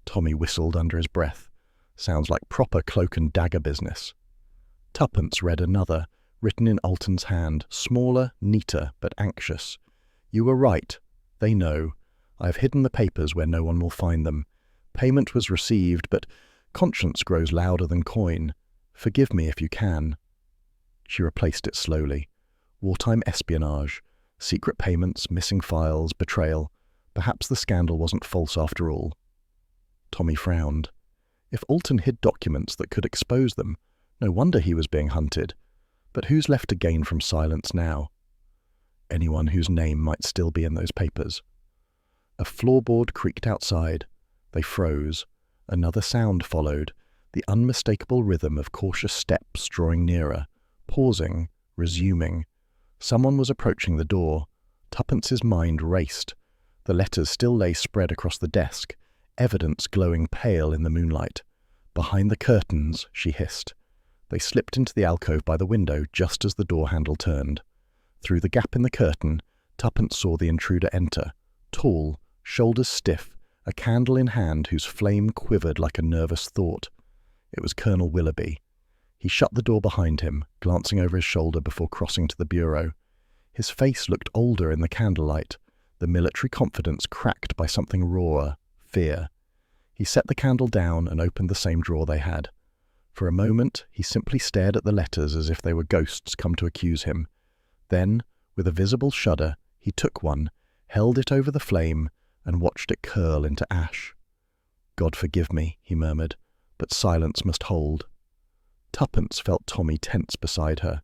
Tommy whistled under his breath. "Sounds like proper cloak and dagger business." Tuppence read another, written in Alton's hand, smaller, neater, but anxious. "You were right. They know. I have hidden the papers where no one will find them. Payment was received, but conscience grows louder than coin. Forgive me if you can." She replaced it slowly. Wartime espionage, secret payments, missing files, betrayal. Perhaps the scandal wasn't false after all. Tommy frowned. If Alton hid documents that could expose them, no wonder he was being hunted. But who's left to gain from silence now? Anyone whose name might still be in those papers. A floorboard creaked outside. They froze. Another sound followed, the unmistakable rhythm of cautious steps drawing nearer, pausing, resuming. Someone was approaching the door. Tuppence's mind raced. The letters still lay spread across the desk, evidence glowing pale in the moonlight. "Behind the curtains," she hissed. They slipped into the alcove by the window just as the door handle turned. Through the gap in the curtain, Tuppence saw the intruder enter, tall, shoulders stiff, a candle in hand whose flame quivered like a nervous thought. It was Colonel Willoughby. He shut the door behind him, glancing over his shoulder before crossing to the bureau. His face looked older in the candlelight, the military confidence cracked by something rawer, fear. He set the candle down and opened the same drawer they had. For a moment, he simply stared at the letters as if they were ghosts come to accuse him. Then, with a visible shudder, he took one, held it over the flame, and watched it curl into ash. "God forgive me," he murmured, "but silence must hold." Tuppence felt Tommy tense beside her.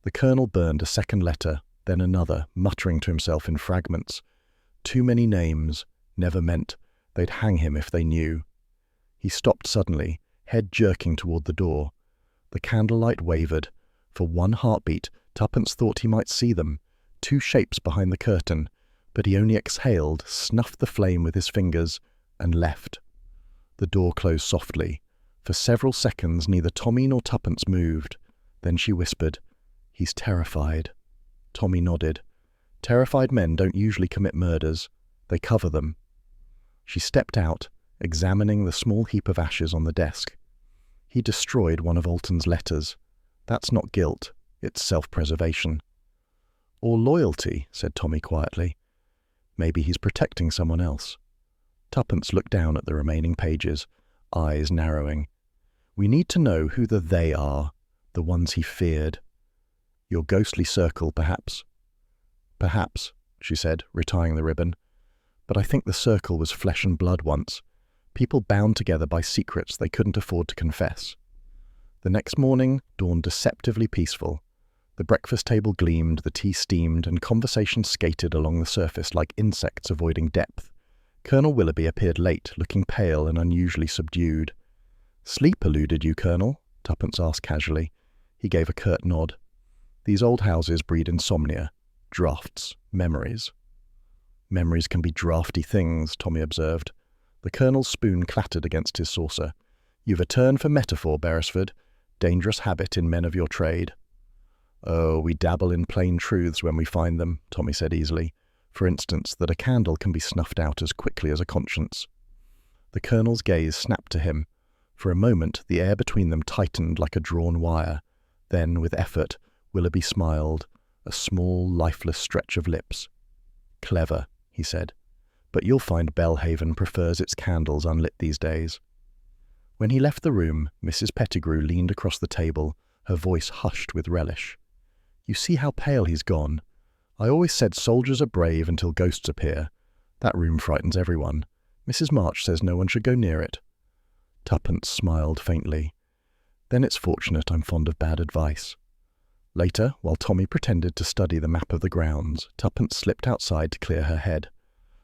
The colonel burned a second letter, then another, muttering to himself in fragments. Too many names, never meant. They'd hang him if they knew. He stopped suddenly, head jerking toward the door. The candlelight wavered. For one heartbeat, Tuppence thought he might see them, 2 shapes behind the curtain, but he only exhaled, snuffed the flame with his fingers, and left. The door closed softly. For several seconds neither Tommy nor Tuppence moved. Then she whispered, "He's terrified." Tommy nodded. Terrified men don't usually commit murders. They cover them. She stepped out, examining the small heap of ashes on the desk. He destroyed one of Alton's letters. That's not guilt, it's self-preservation. "Or loyalty," said Tommy quietly. "Maybe he's protecting someone else." Tuppence looked down at the remaining pages, eyes narrowing. "We need to know who the they are, the ones he feared. Your ghostly circle, perhaps." Perhaps, she said, retying the ribbon. But I think the circle was flesh and blood once, people bound together by secrets they couldn't afford to confess. The next morning dawned deceptively peaceful. The breakfast table gleamed, the tea steamed, and conversation skated along the surface like insects avoiding depth. Colonel Willoughby appeared late, looking pale and unusually subdued. "Sleep eluded you, Colonel?" Tuppence asked casually. He gave a curt nod. "These old houses breed insomnia. Draughts. Memories." "Memories can be draughty things," Tommy observed. The Colonel's spoon clattered against his saucer. "You've a turn for metaphor, Beresford. Dangerous habit in men of your trade." "Oh, we dabble in plain truths when we find them," Tommy said easily. "For instance, that a candle can be snuffed out as quickly as a conscience." The Colonel's gaze snapped to him. For a moment, the air between them tightened like a drawn wire. Then, with effort, Willoughby smiled, a small, lifeless stretch of lips. "Clever," he said. "But you'll find Belhaven prefers its candles unlit these days." When he left the room, Mrs. Pettigrew leaned across the table, her voice hushed with relish. "You see how pale he's gone? I always said soldiers are brave until ghosts appear. That room frightens everyone. Mrs. March says no one should go near it." Tuppence smiled faintly. "Then it's fortunate I'm fond of bad advice." Later, while Tommy pretended to study the map of the grounds, Tuppence slipped outside to clear her head.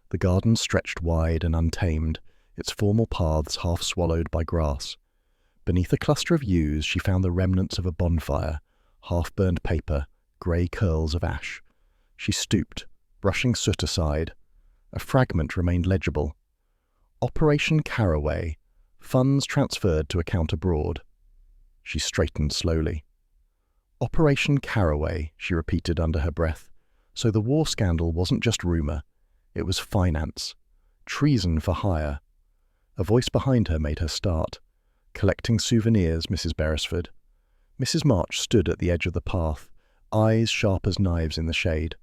The garden stretched wide and untamed, its formal paths half swallowed by grass. Beneath a cluster of yews she found the remnants of a bonfire, half-burned paper, grey curls of ash. She stooped, brushing soot aside. A fragment remained legible. "Operation Caraway. Funds transferred to account abroad." She straightened slowly. "Operation Caraway," she repeated under her breath. So the war scandal wasn't just rumour. It was finance. Treason for hire. A voice behind her made her start. "Collecting souvenirs, Mrs. Beresford." Mrs. March stood at the edge of the path, eyes sharp as knives in the shade.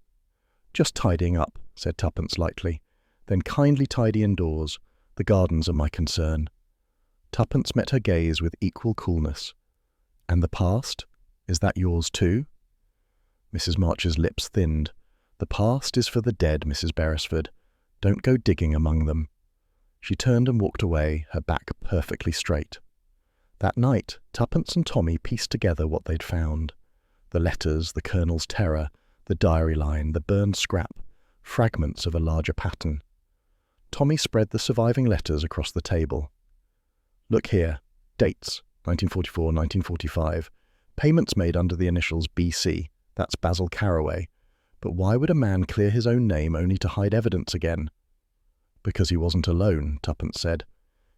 "Just tidying up," said Tuppence lightly. "Then kindly tidy indoors. The gardens are my concern." Tuppence met her gaze with equal coolness. "And the past? Is that yours too?" Mrs. March's lips thinned. "The past is for the dead, Mrs. Beresford. Don't go digging among them." She turned and walked away, her back perfectly straight. That night, Tuppence and Tommy pieced together what they'd found. The letters, the Colonel's terror, the diary line, the burned scrap, fragments of a larger pattern. Tommy spread the surviving letters across the table. "Look here. Dates, 1944, 1945. Payments made under the initials BC. That's Basil Caraway. But why would a man clear his own name only to hide evidence again?" "Because he wasn't alone," Tuppence said.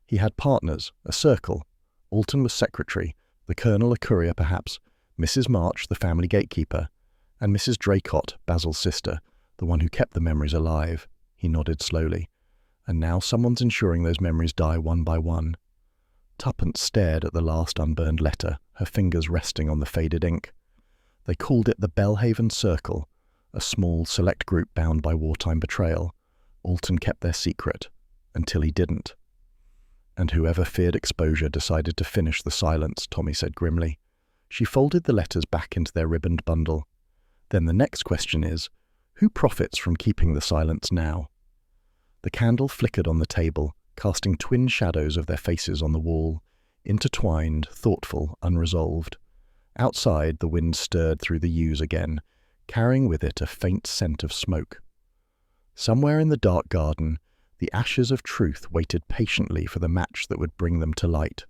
"He had partners, a circle. Alton was secretary, the Colonel a courier perhaps, Mrs. March the family gatekeeper, and Mrs. Draycott, Basil's sister, the one who kept the memories alive." He nodded slowly. "And now someone's ensuring those memories die one by one." Tuppence stared at the last unburned letter, her fingers resting on the faded ink. They called it the Belhaven Circle, a small, select group bound by wartime betrayal. Alton kept their secret, until he didn't. "And whoever feared exposure decided to finish the silence," Tommy said grimly. She folded the letters back into their ribboned bundle. "Then the next question is, who profits from keeping the silence now?" The candle flickered on the table, casting twin shadows of their faces on the wall, intertwined, thoughtful, unresolved. Outside, the wind stirred through the yews again, carrying with it a faint scent of smoke. Somewhere in the dark garden, the ashes of truth waited patiently for the match that would bring them to light.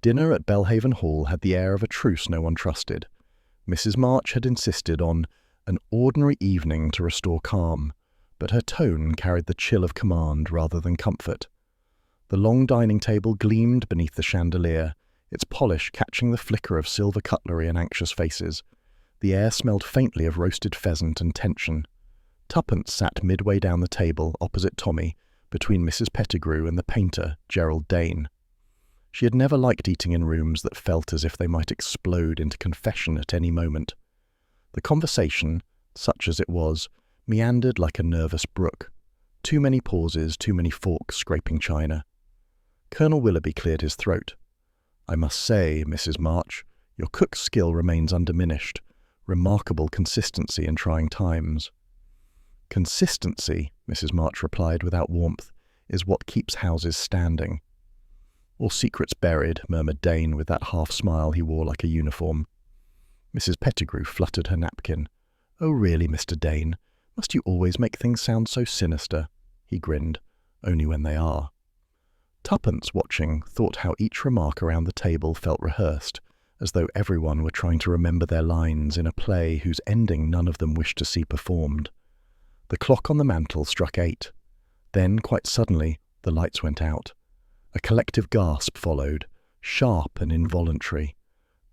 Dinner at Belhaven Hall had the air of a truce no one trusted. Mrs. March had insisted on an ordinary evening to restore calm, but her tone carried the chill of command rather than comfort. The long dining table gleamed beneath the chandelier, its polish catching the flicker of silver cutlery and anxious faces. The air smelled faintly of roasted pheasant and tension. Tuppence sat midway down the table, opposite Tommy, between Mrs. Pettigrew and the painter, Gerald Dane. She had never liked eating in rooms that felt as if they might explode into confession at any moment. The conversation, such as it was, meandered like a nervous brook. Too many pauses, too many forks scraping china. Colonel Willoughby cleared his throat. "I must say, Mrs. March, your cook's skill remains undiminished. Remarkable consistency in trying times." Consistency, Mrs. March replied without warmth, is what keeps houses standing. All secrets buried, murmured Dane with that half-smile he wore like a uniform. Mrs. Pettigrew fluttered her napkin. Oh really, Mr. Dane, must you always make things sound so sinister? He grinned. Only when they are. Tuppence, watching, thought how each remark around the table felt rehearsed, as though everyone were trying to remember their lines in a play whose ending none of them wished to see performed. The clock on the mantel struck 8. Then, quite suddenly, the lights went out. A collective gasp followed, sharp and involuntary.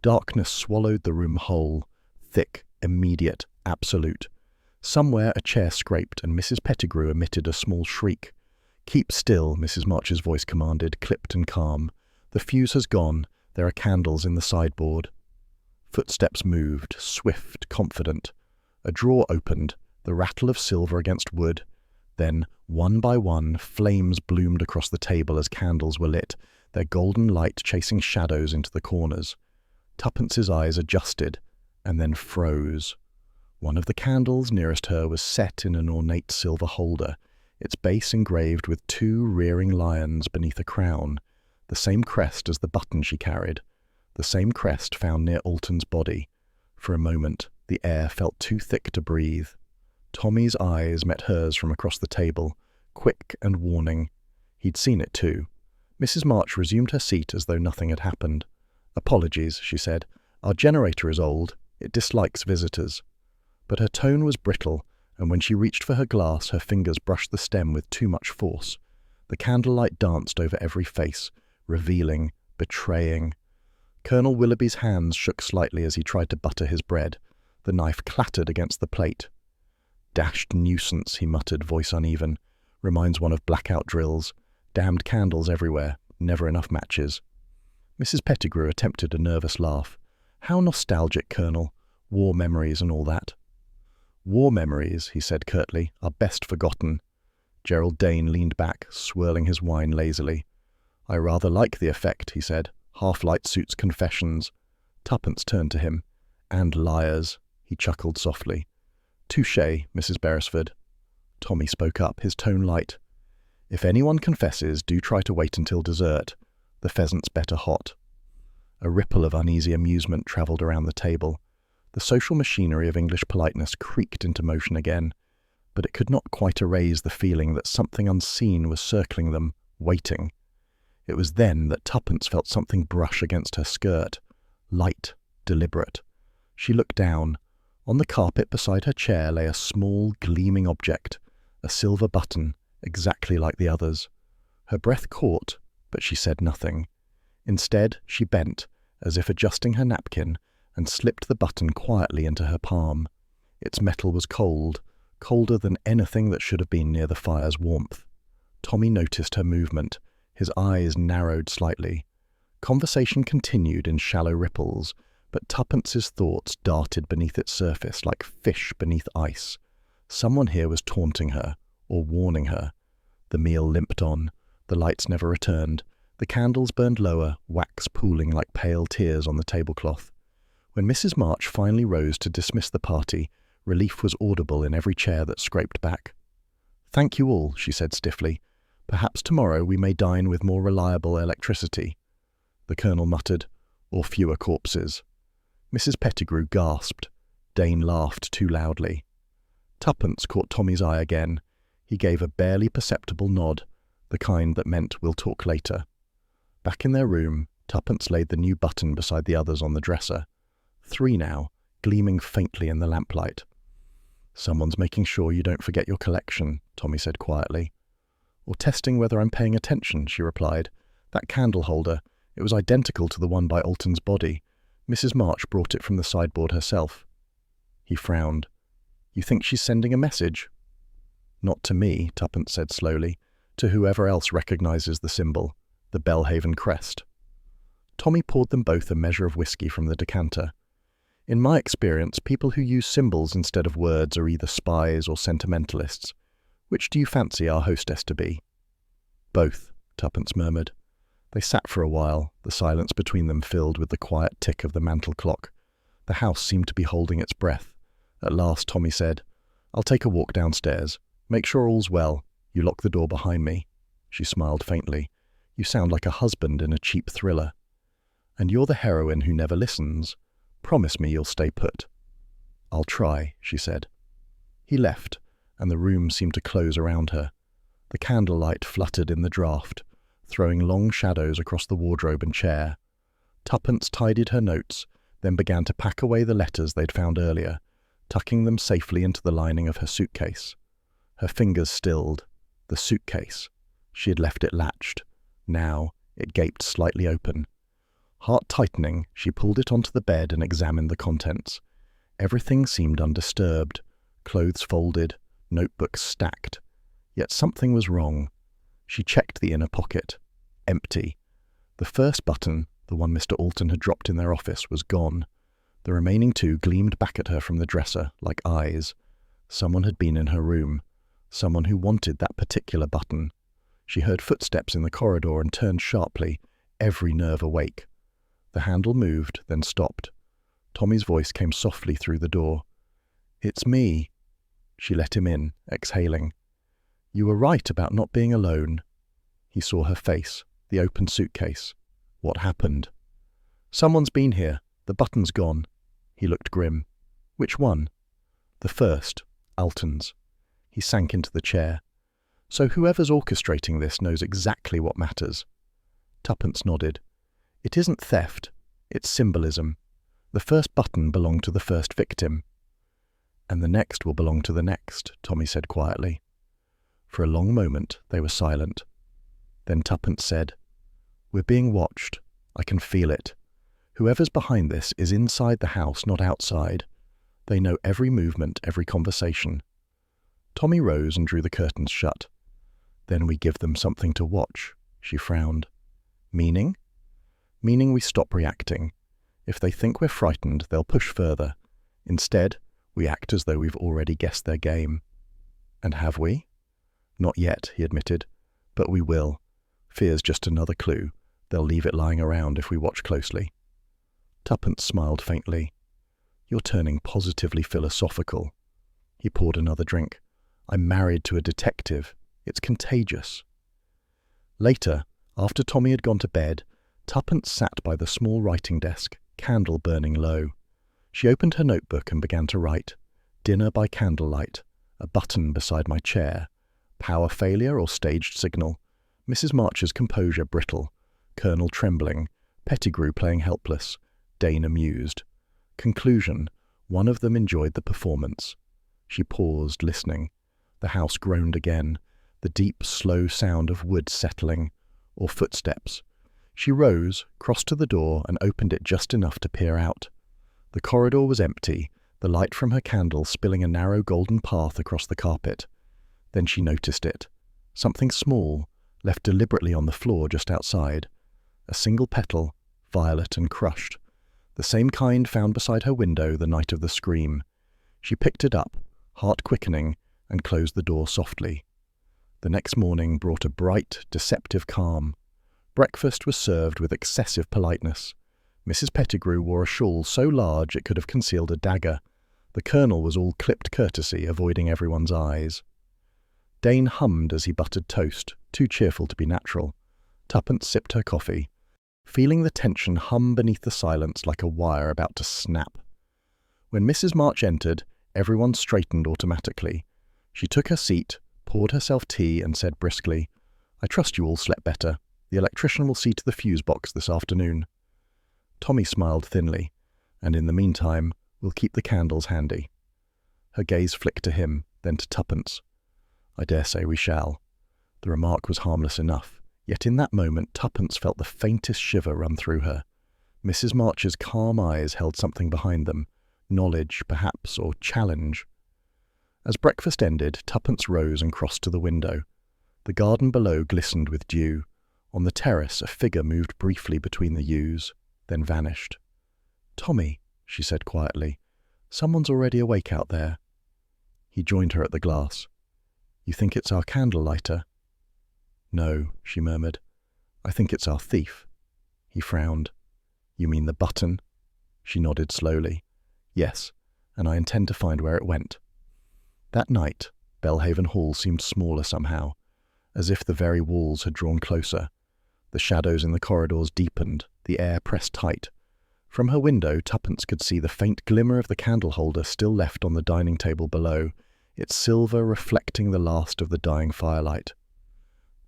Darkness swallowed the room whole, thick, immediate, absolute. Somewhere a chair scraped, and Mrs. Pettigrew emitted a small shriek. Keep still, Mrs. March's voice commanded, clipped and calm. The fuse has gone. There are candles in the sideboard. Footsteps moved, swift, confident. A drawer opened, the rattle of silver against wood. Then, one by one, flames bloomed across the table as candles were lit, their golden light chasing shadows into the corners. Tuppence's eyes adjusted, and then froze. One of the candles nearest her was set in an ornate silver holder, its base engraved with 2 rearing lions beneath a crown, the same crest as the button she carried, the same crest found near Alton's body. For a moment, the air felt too thick to breathe. Tommy's eyes met hers from across the table, quick and warning. He'd seen it too. Mrs. March resumed her seat as though nothing had happened. Apologies, she said. Our generator is old. It dislikes visitors. But her tone was brittle, and when she reached for her glass, her fingers brushed the stem with too much force. The candlelight danced over every face, revealing, betraying. Colonel Willoughby's hands shook slightly as he tried to butter his bread. The knife clattered against the plate. Dashed nuisance, he muttered, voice uneven. Reminds one of blackout drills. Damned candles everywhere. Never enough matches. Mrs. Pettigrew attempted a nervous laugh. How nostalgic, Colonel. War memories and all that. War memories, he said curtly, are best forgotten. Gerald Dane leaned back, swirling his wine lazily. I rather like the effect, he said. Half-light suits confessions. Tuppence turned to him. And liars, he chuckled softly. Touché, Mrs. Beresford. Tommy spoke up, his tone light. If anyone confesses, do try to wait until dessert. The pheasant's better hot. A ripple of uneasy amusement travelled around the table. The social machinery of English politeness creaked into motion again, but it could not quite erase the feeling that something unseen was circling them, waiting. It was then that Tuppence felt something brush against her skirt. Light, deliberate. She looked down. On the carpet beside her chair lay a small, gleaming object, a silver button, exactly like the others. Her breath caught, but she said nothing. Instead, she bent, as if adjusting her napkin, and slipped the button quietly into her palm. Its metal was cold, colder than anything that should have been near the fire's warmth. Tommy noticed her movement. His eyes narrowed slightly. Conversation continued in shallow ripples, but Tuppence's thoughts darted beneath its surface like fish beneath ice. Someone here was taunting her, or warning her. The meal limped on. The lights never returned. The candles burned lower, wax pooling like pale tears on the tablecloth. When Mrs. March finally rose to dismiss the party, relief was audible in every chair that scraped back. Thank you all, she said stiffly. Perhaps tomorrow we may dine with more reliable electricity. The Colonel muttered, or fewer corpses. Mrs. Pettigrew gasped. Dane laughed too loudly. Tuppence caught Tommy's eye again. He gave a barely perceptible nod, the kind that meant we'll talk later. Back in their room, Tuppence laid the new button beside the others on the dresser. 3 now, gleaming faintly in the lamplight. Someone's making sure you don't forget your collection, Tommy said quietly. Or testing whether I'm paying attention, she replied. That candle holder, it was identical to the one by Alton's body. Mrs. March brought it from the sideboard herself. He frowned. You think she's sending a message? Not to me, Tuppence said slowly. To whoever else recognizes the symbol, the Belhaven crest. Tommy poured them both a measure of whiskey from the decanter. In my experience, people who use symbols instead of words are either spies or sentimentalists. Which do you fancy our hostess to be? Both, Tuppence murmured. They sat for a while, the silence between them filled with the quiet tick of the mantel clock. The house seemed to be holding its breath. At last Tommy said, I'll take a walk downstairs. Make sure all's well. You lock the door behind me." She smiled faintly. "You sound like a husband in a cheap thriller. And you're the heroine who never listens. Promise me you'll stay put." "I'll try," she said. He left, and the room seemed to close around her. The candlelight fluttered in the draught, throwing long shadows across the wardrobe and chair. Tuppence tidied her notes, then began to pack away the letters they'd found earlier, tucking them safely into the lining of her suitcase. Her fingers stilled. The suitcase. She had left it latched. Now it gaped slightly open. Heart tightening, she pulled it onto the bed and examined the contents. Everything seemed undisturbed. Clothes folded, notebooks stacked. Yet something was wrong. She checked the inner pocket. Empty. The first button, the one Mr. Alton had dropped in their office, was gone. The remaining two gleamed back at her from the dresser, like eyes. Someone had been in her room. Someone who wanted that particular button. She heard footsteps in the corridor and turned sharply, every nerve awake. The handle moved, then stopped. Tommy's voice came softly through the door. "It's me." She let him in, exhaling. "You were right about not being alone." He saw her face, the open suitcase. What happened? "Someone's been here. The button's gone." He looked grim. "Which one?" "The first. Alton's." He sank into the chair. "So whoever's orchestrating this knows exactly what matters." Tuppence nodded. "It isn't theft. It's symbolism. The first button belonged to the first victim." "And the next will belong to the next," Tommy said quietly. For a long moment they were silent. Then Tuppence said, "We're being watched. I can feel it. Whoever's behind this is inside the house, not outside. They know every movement, every conversation." Tommy rose and drew the curtains shut. "Then we give them something to watch," she frowned. "Meaning?" "Meaning we stop reacting. If they think we're frightened, they'll push further. Instead, we act as though we've already guessed their game." "And have we?" "Not yet," he admitted. "But we will. Fear's just another clue. They'll leave it lying around if we watch closely." Tuppence smiled faintly. "You're turning positively philosophical." He poured another drink. "I'm married to a detective. It's contagious." Later, after Tommy had gone to bed, Tuppence sat by the small writing desk, candle burning low. She opened her notebook and began to write. "Dinner by candlelight. A button beside my chair. Power failure or staged signal. Mrs. March's composure brittle. Colonel trembling. Pettigrew playing helpless. Dane amused. Conclusion. One of them enjoyed the performance." She paused, listening. The house groaned again. The deep, slow sound of wood settling. Or footsteps. She rose, crossed to the door, and opened it just enough to peer out. The corridor was empty, the light from her candle spilling a narrow golden path across the carpet. Then she noticed it. Something small, left deliberately on the floor just outside. A single petal, violet and crushed. The same kind found beside her window the night of the scream. She picked it up, heart quickening, and closed the door softly. The next morning brought a bright, deceptive calm. Breakfast was served with excessive politeness. Mrs. Pettigrew wore a shawl so large it could have concealed a dagger. The Colonel was all clipped courtesy, avoiding everyone's eyes. Dane hummed as he buttered toast, too cheerful to be natural. Tuppence sipped her coffee, feeling the tension hum beneath the silence like a wire about to snap. When Mrs. March entered, everyone straightened automatically. She took her seat, poured herself tea, and said briskly, "I trust you all slept better. The electrician will see to the fuse box this afternoon." Tommy smiled thinly, "And in the meantime, we'll keep the candles handy." Her gaze flicked to him, then to Tuppence. "I dare say we shall." The remark was harmless enough, yet in that moment Tuppence felt the faintest shiver run through her. Mrs. March's calm eyes held something behind them, knowledge, perhaps, or challenge. As breakfast ended, Tuppence rose and crossed to the window. The garden below glistened with dew. On the terrace, a figure moved briefly between the yews, then vanished. "Tommy," she said quietly, "someone's already awake out there." He joined her at the glass. "You think it's our candle-lighter?" "No," she murmured. "I think it's our thief." He frowned. "You mean the button?" She nodded slowly. "Yes, and I intend to find where it went." That night, Belhaven Hall seemed smaller somehow, as if the very walls had drawn closer. The shadows in the corridors deepened, the air pressed tight. From her window, Tuppence could see the faint glimmer of the candle holder still left on the dining table below, its silver reflecting the last of the dying firelight.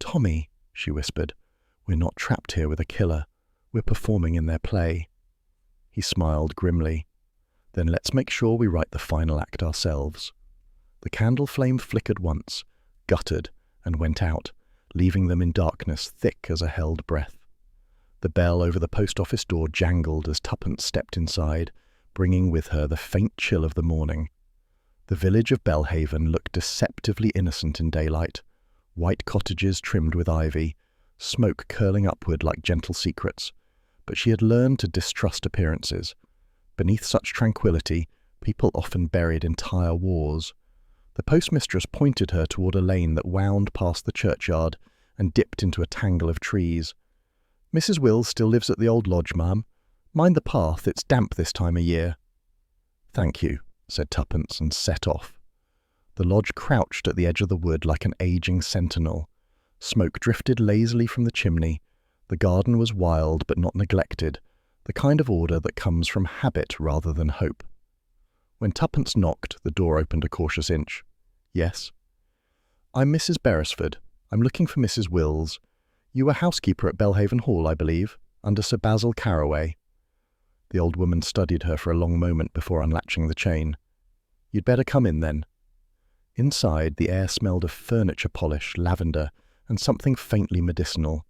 "Tommy," she whispered, "we're not trapped here with a killer. We're performing in their play." He smiled grimly. "Then let's make sure we write the final act ourselves." The candle flame flickered once, guttered, and went out, leaving them in darkness thick as a held breath. The bell over the post office door jangled as Tuppence stepped inside, bringing with her the faint chill of the morning. The village of Belhaven looked deceptively innocent in daylight, white cottages trimmed with ivy, smoke curling upward like gentle secrets. But she had learned to distrust appearances. Beneath such tranquility, people often buried entire wars. The postmistress pointed her toward a lane that wound past the churchyard and dipped into a tangle of trees. "Mrs. Wills still lives at the old lodge, ma'am. Mind the path, it's damp this time of year." "Thank you," said Tuppence, and set off. The lodge crouched at the edge of the wood like an aging sentinel. Smoke drifted lazily from the chimney. The garden was wild but not neglected, the kind of order that comes from habit rather than hope. When Tuppence knocked, the door opened a cautious inch. "Yes?" "I'm Mrs. Beresford. I'm looking for Mrs. Wills. You were housekeeper at Belhaven Hall, I believe, under Sir Basil Carroway." The old woman studied her for a long moment before unlatching the chain. "You'd better come in, then." Inside, the air smelled of furniture polish, lavender, and something faintly medicinal.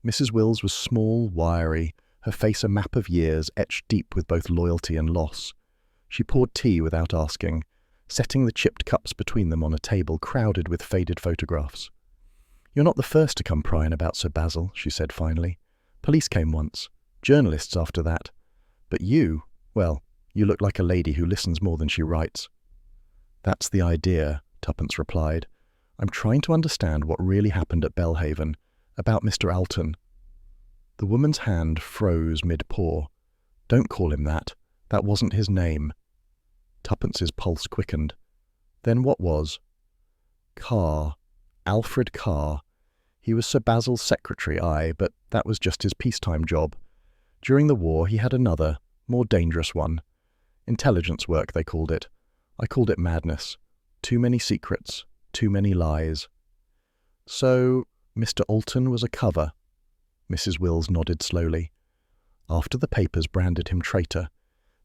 Mrs. Wills was small, wiry, her face a map of years etched deep with both loyalty and loss. She poured tea without asking, setting the chipped cups between them on a table crowded with faded photographs. "You're not the first to come prying about Sir Basil," she said finally. "Police came once, journalists after that. But you, well, you look like a lady who listens more than she writes." "That's the idea," Tuppence replied. "I'm trying to understand what really happened at Belhaven, about Mr. Alton." The woman's hand froze mid-pour. "Don't call him that. That wasn't his name." Tuppence's pulse quickened. "Then what was?" "Carr. Alfred Carr. He was Sir Basil's secretary, but that was just his peacetime job. During the war he had another, more dangerous one. Intelligence work, they called it. I called it madness. Too many secrets, too many lies." "So, Mr. Alton was a cover?" Mrs. Wills nodded slowly. "After the papers branded him traitor.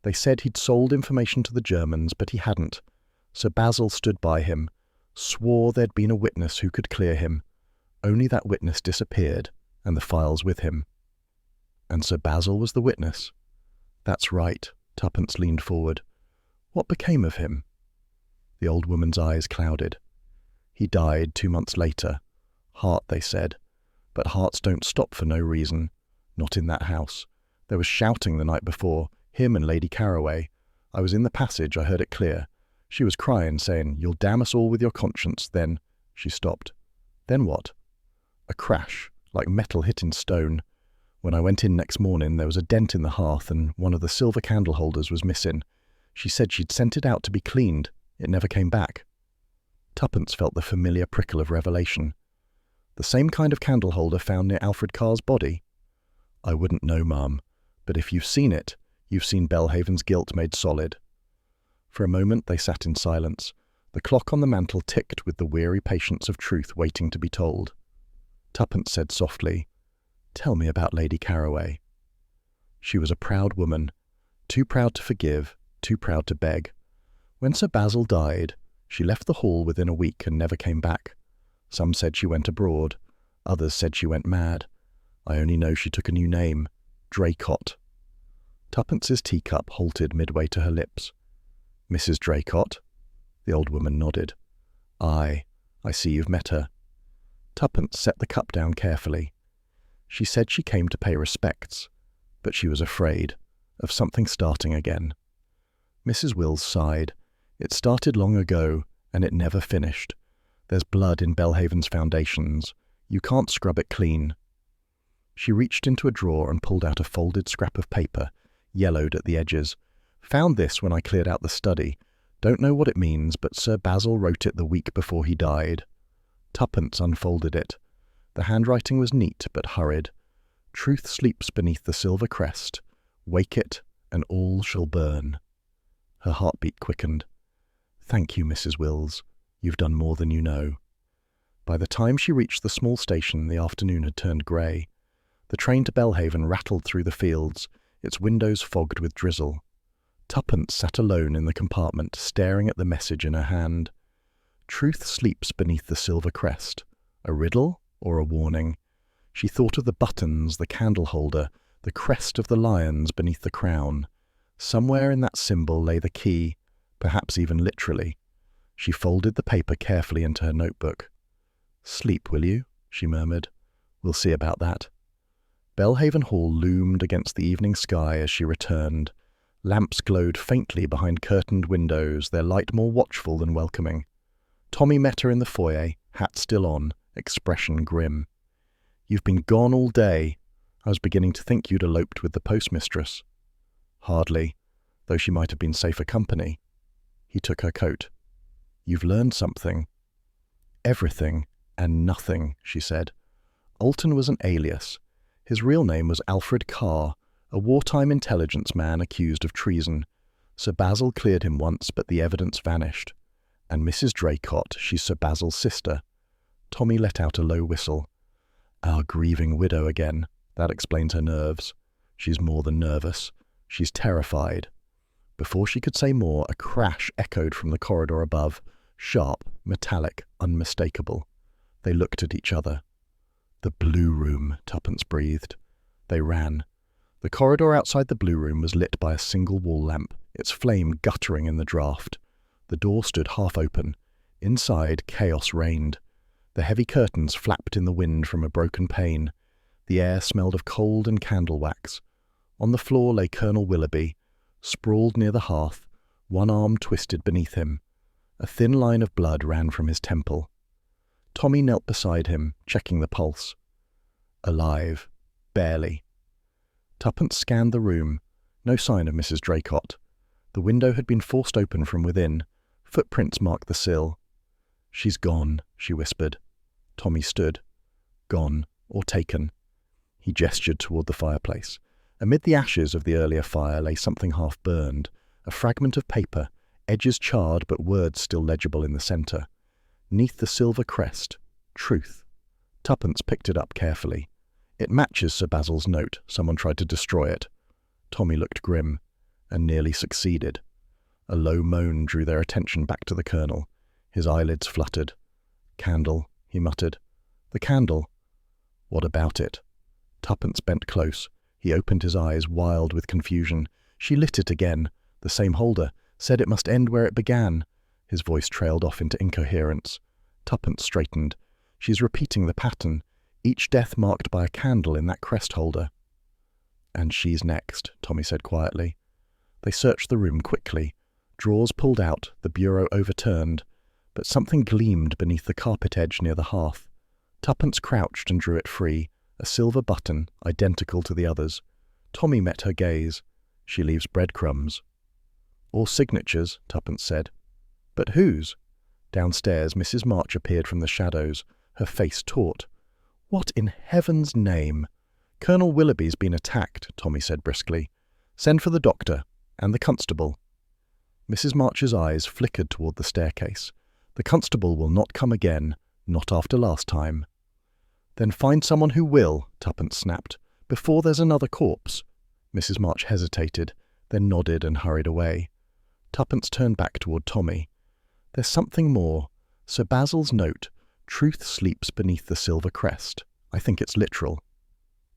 They said he'd sold information to the Germans, but he hadn't. Sir Basil stood by him, swore there'd been a witness who could clear him. Only that witness disappeared, and the files with him." "And Sir Basil was the witness?" "That's right." Tuppence leaned forward. "What became of him?" The old woman's eyes clouded. "He died 2 months later. Heart, they said. But hearts don't stop for no reason. Not in that house. There was shouting the night before, him and Lady Carroway. I was in the passage, I heard it clear. She was crying, saying, 'You'll damn us all with your conscience,' then—" She stopped. "Then what?" "A crash, like metal hitting stone. When I went in next morning, there was a dent in the hearth and one of the silver candle holders was missing. She said she'd sent it out to be cleaned. It never came back." Tuppence felt the familiar prickle of revelation. "The same kind of candle holder found near Alfred Carr's body?" "I wouldn't know, ma'am. But if you've seen it, you've seen Belhaven's guilt made solid." For a moment they sat in silence. The clock on the mantel ticked with the weary patience of truth waiting to be told. Tuppence said softly, "Tell me about Lady Carroway." She was a proud woman, too proud to forgive, too proud to beg. When Sir Basil died, she left the hall within a week and never came back. Some said she went abroad. Others said she went mad. I only know she took a new name, Draycott. Tuppence's teacup halted midway to her lips. "Mrs. Draycott?" The old woman nodded. "Aye, I see you've met her." Tuppence set the cup down carefully. She said she came to pay respects, but she was afraid of something starting again. Mrs. Wills sighed. "It started long ago, and it never finished. There's blood in Belhaven's foundations. You can't scrub it clean." She reached into a drawer and pulled out a folded scrap of paper, yellowed at the edges. "Found this when I cleared out the study. Don't know what it means, but Sir Basil wrote it the week before he died. Tuppence unfolded it. The handwriting was neat but hurried. Truth sleeps beneath the silver crest. Wake it, and all shall burn. Her heartbeat quickened. Thank you, Mrs. Wills. You've done more than you know. By the time she reached the small station, the afternoon had turned grey. The train to Belhaven rattled through the fields, its windows fogged with drizzle. Tuppence sat alone in the compartment, staring at the message in her hand. Truth sleeps beneath the silver crest. A riddle or a warning? She thought of the buttons, the candle holder, the crest of the lions beneath the crown. Somewhere in that symbol lay the key, perhaps even literally. She folded the paper carefully into her notebook. "Sleep, will you?" she murmured. "We'll see about that." Belhaven Hall loomed against the evening sky as she returned. Lamps glowed faintly behind curtained windows, their light more watchful than welcoming. Tommy met her in the foyer, hat still on, expression grim. "You've been gone all day. I was beginning to think you'd eloped with the postmistress." "Hardly, though she might have been safer company." He took her coat. "You've learned something." "Everything and nothing," she said. Alton was an alias. His real name was Alfred Carr, a wartime intelligence man accused of treason. Sir Basil cleared him once, but the evidence vanished. And Mrs. Draycott, she's Sir Basil's sister. Tommy let out a low whistle. "Our grieving widow again. That explains her nerves. She's more than nervous. She's terrified." Before she could say more, a crash echoed from the corridor above, sharp, metallic, unmistakable. They looked at each other. "The blue room," Tuppence breathed. They ran. The corridor outside the blue room was lit by a single wall lamp, its flame guttering in the draught. The door stood half open. Inside, chaos reigned. The heavy curtains flapped in the wind from a broken pane. The air smelled of cold and candle wax. On the floor lay Colonel Willoughby, sprawled near the hearth, one arm twisted beneath him. A thin line of blood ran from his temple. Tommy knelt beside him, checking the pulse. Alive. Barely. Tuppence scanned the room. No sign of Mrs. Draycott. The window had been forced open from within. Footprints marked the sill. "She's gone," she whispered. Tommy stood. Gone, or taken. He gestured toward the fireplace. Amid the ashes of the earlier fire lay something half-burned, a fragment of paper, edges charred but words still legible in the centre. 'Neath the silver crest, truth. Tuppence picked it up carefully. "It matches Sir Basil's note. Someone tried to destroy it." Tommy looked grim, and nearly succeeded. A low moan drew their attention back to the Colonel. His eyelids fluttered. "Candle," he muttered. "The candle." "What about it?" Tuppence bent close. He opened his eyes, wild with confusion. "She lit it again. The same holder. Said it must end where it began." His voice trailed off into incoherence. Tuppence straightened. "She's repeating the pattern. Each death marked by a candle in that crest holder." "And she's next," Tommy said quietly. They searched the room quickly. Drawers pulled out, the bureau overturned, but something gleamed beneath the carpet edge near the hearth. Tuppence crouched and drew it free, a silver button, identical to the others. Tommy met her gaze. "She leaves breadcrumbs." "Or signatures," Tuppence said. "But whose?" Downstairs, Mrs. March appeared from the shadows, her face taut. "What in heaven's name?" "Colonel Willoughby's been attacked," Tommy said briskly. "Send for the doctor, and the constable." Mrs. March's eyes flickered toward the staircase. "The constable will not come again, not after last time." "Then find someone who will," Tuppence snapped, "before there's another corpse." Mrs. March hesitated, then nodded and hurried away. Tuppence turned back toward Tommy. "There's something more. Sir Basil's note, 'Truth sleeps beneath the silver crest.' I think it's literal."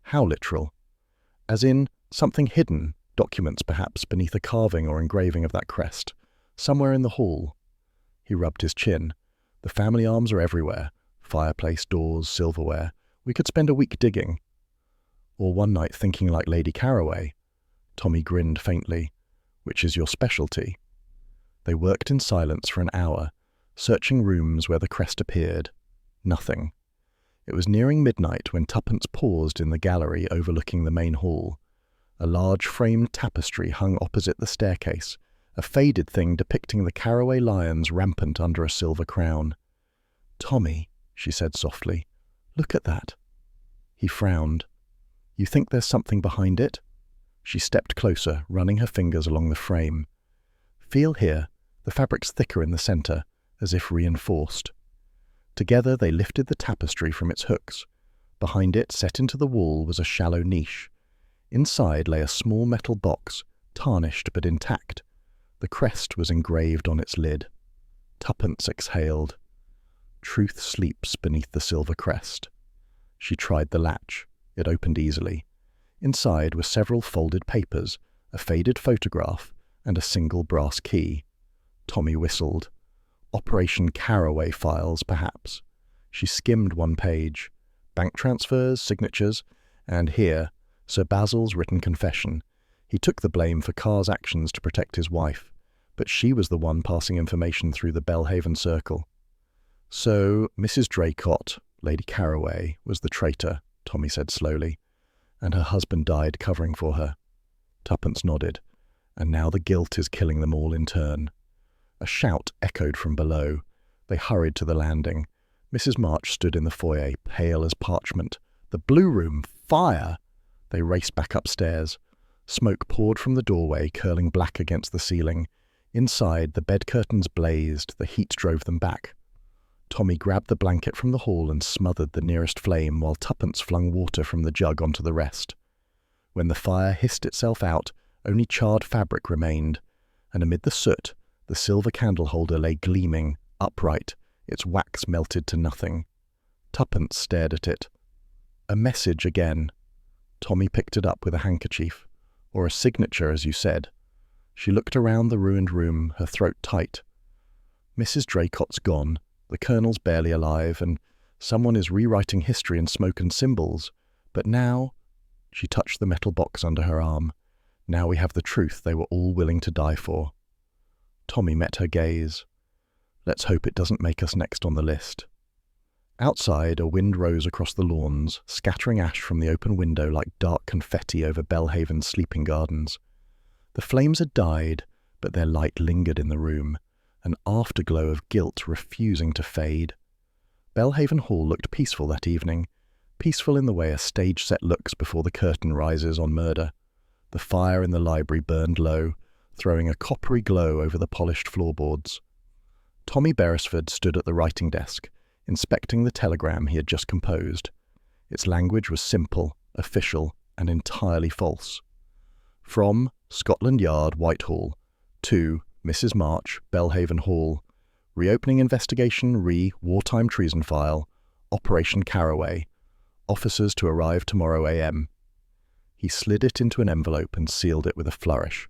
"How literal?" "As in, something hidden, documents perhaps, beneath a carving or engraving of that crest, somewhere in the hall." He rubbed his chin. "The family arms are everywhere. Fireplace, doors, silverware. We could spend a week digging." "Or one night thinking like Lady Caraway." Tommy grinned faintly. "Which is your specialty?" They worked in silence for an hour, searching rooms where the crest appeared. Nothing. It was nearing midnight when Tuppence paused in the gallery overlooking the main hall. A large framed tapestry hung opposite the staircase, a faded thing depicting the caraway lions rampant under a silver crown. "Tommy," she said softly, "look at that." He frowned. "You think there's something behind it?" She stepped closer, running her fingers along the frame. "Feel here, the fabric's thicker in the center, as if reinforced." Together they lifted the tapestry from its hooks. Behind it, set into the wall, was a shallow niche. Inside lay a small metal box, tarnished but intact. The crest was engraved on its lid. Tuppence exhaled. Truth sleeps beneath the silver crest. She tried the latch. It opened easily. Inside were several folded papers, a faded photograph, and a single brass key. Tommy whistled. Operation Caraway files, perhaps. She skimmed one page. Bank transfers, signatures, and here, Sir Basil's written confession. He took the blame for Carr's actions to protect his wife, but she was the one passing information through the Belhaven circle. So Mrs. Draycott, Lady Caraway, was the traitor, Tommy said slowly, and her husband died covering for her. Tuppence nodded, and now the guilt is killing them all in turn. A shout echoed from below. They hurried to the landing. Mrs. March stood in the foyer, pale as parchment. "The blue room! Fire!" They raced back upstairs. Smoke poured from the doorway, curling black against the ceiling. Inside, the bed curtains blazed. The heat drove them back. Tommy grabbed the blanket from the hall and smothered the nearest flame, while Tuppence flung water from the jug onto the rest. When the fire hissed itself out, only charred fabric remained, and amid the soot, the silver candle holder lay gleaming, upright, its wax melted to nothing. Tuppence stared at it. "A message again." Tommy picked it up with a handkerchief. "Or a signature, as you said." She looked around the ruined room, her throat tight. "Mrs. Draycott's gone, the Colonel's barely alive, and someone is rewriting history in smoke and symbols. But now—" She touched the metal box under her arm. "Now we have the truth they were all willing to die for." Tommy met her gaze. "Let's hope it doesn't make us next on the list." Outside, a wind rose across the lawns, scattering ash from the open window like dark confetti over Belhaven's sleeping gardens. The flames had died, but their light lingered in the room, an afterglow of guilt refusing to fade. Belhaven Hall looked peaceful that evening, peaceful in the way a stage set looks before the curtain rises on murder. The fire in the library burned low, throwing a coppery glow over the polished floorboards. Tommy Beresford stood at the writing desk, inspecting the telegram he had just composed. Its language was simple, official, and entirely false. From Scotland Yard, Whitehall, to Mrs. March, Belhaven Hall. Reopening investigation re wartime treason file. Operation Caraway. Officers to arrive tomorrow a.m. He slid it into an envelope and sealed it with a flourish.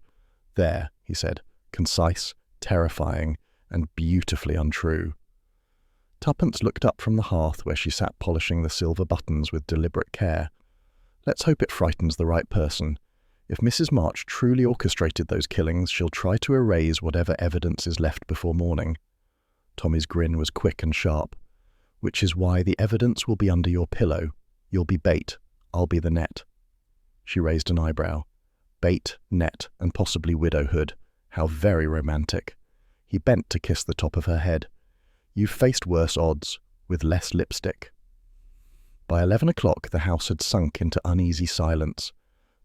"There," he said, concise, terrifying, and beautifully untrue. Tuppence looked up from the hearth where she sat polishing the silver buttons with deliberate care. "Let's hope it frightens the right person. If Mrs. March truly orchestrated those killings, she'll try to erase whatever evidence is left before morning." Tommy's grin was quick and sharp. "Which is why the evidence will be under your pillow. You'll be bait. I'll be the net." She raised an eyebrow. Bait, net, and possibly widowhood. How very romantic. He bent to kiss the top of her head. "You've faced worse odds, with less lipstick." By 11 o'clock the house had sunk into uneasy silence.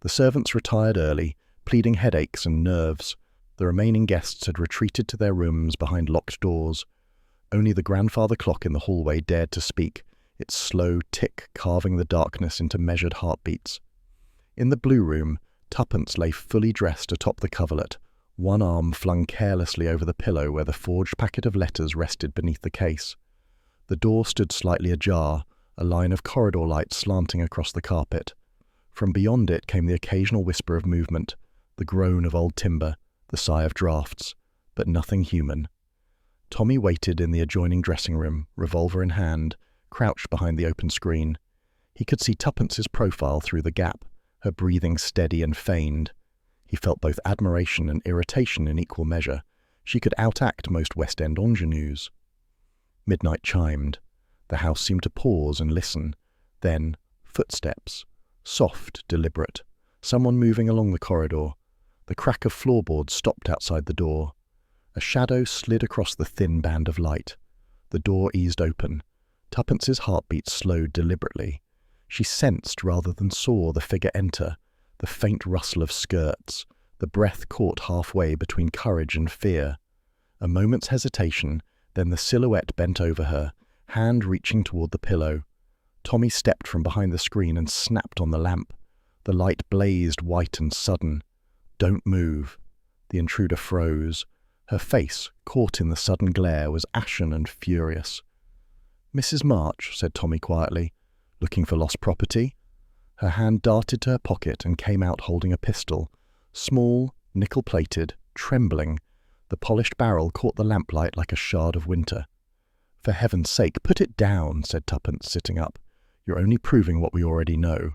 The servants retired early, pleading headaches and nerves. The remaining guests had retreated to their rooms behind locked doors. Only the grandfather clock in the hallway dared to speak, its slow tick carving the darkness into measured heartbeats. In the blue room, Tuppence lay fully dressed atop the coverlet, one arm flung carelessly over the pillow where the forged packet of letters rested beneath the case. The door stood slightly ajar, a line of corridor light slanting across the carpet. From beyond it came the occasional whisper of movement, the groan of old timber, the sigh of draughts, but nothing human. Tommy waited in the adjoining dressing room, revolver in hand, crouched behind the open screen. He could see Tuppence's profile through the gap, her breathing steady and feigned. He felt both admiration and irritation in equal measure. She could outact most West End ingenues. Midnight chimed. The house seemed to pause and listen. Then, footsteps. Soft, deliberate. Someone moving along the corridor. The crack of floorboards stopped outside the door. A shadow slid across the thin band of light. The door eased open. Tuppence's heartbeat slowed deliberately. She sensed rather than saw the figure enter, the faint rustle of skirts, the breath caught halfway between courage and fear. A moment's hesitation, then the silhouette bent over her, hand reaching toward the pillow. Tommy stepped from behind the screen and snapped on the lamp. The light blazed white and sudden. "Don't move." The intruder froze. Her face, caught in the sudden glare, was ashen and furious. "Mrs. March," said Tommy quietly, "looking for lost property?" Her hand darted to her pocket and came out holding a pistol, small, nickel-plated, trembling. The polished barrel caught the lamplight like a shard of winter. "For heaven's sake, put it down," said Tuppence, sitting up. "You're only proving what we already know."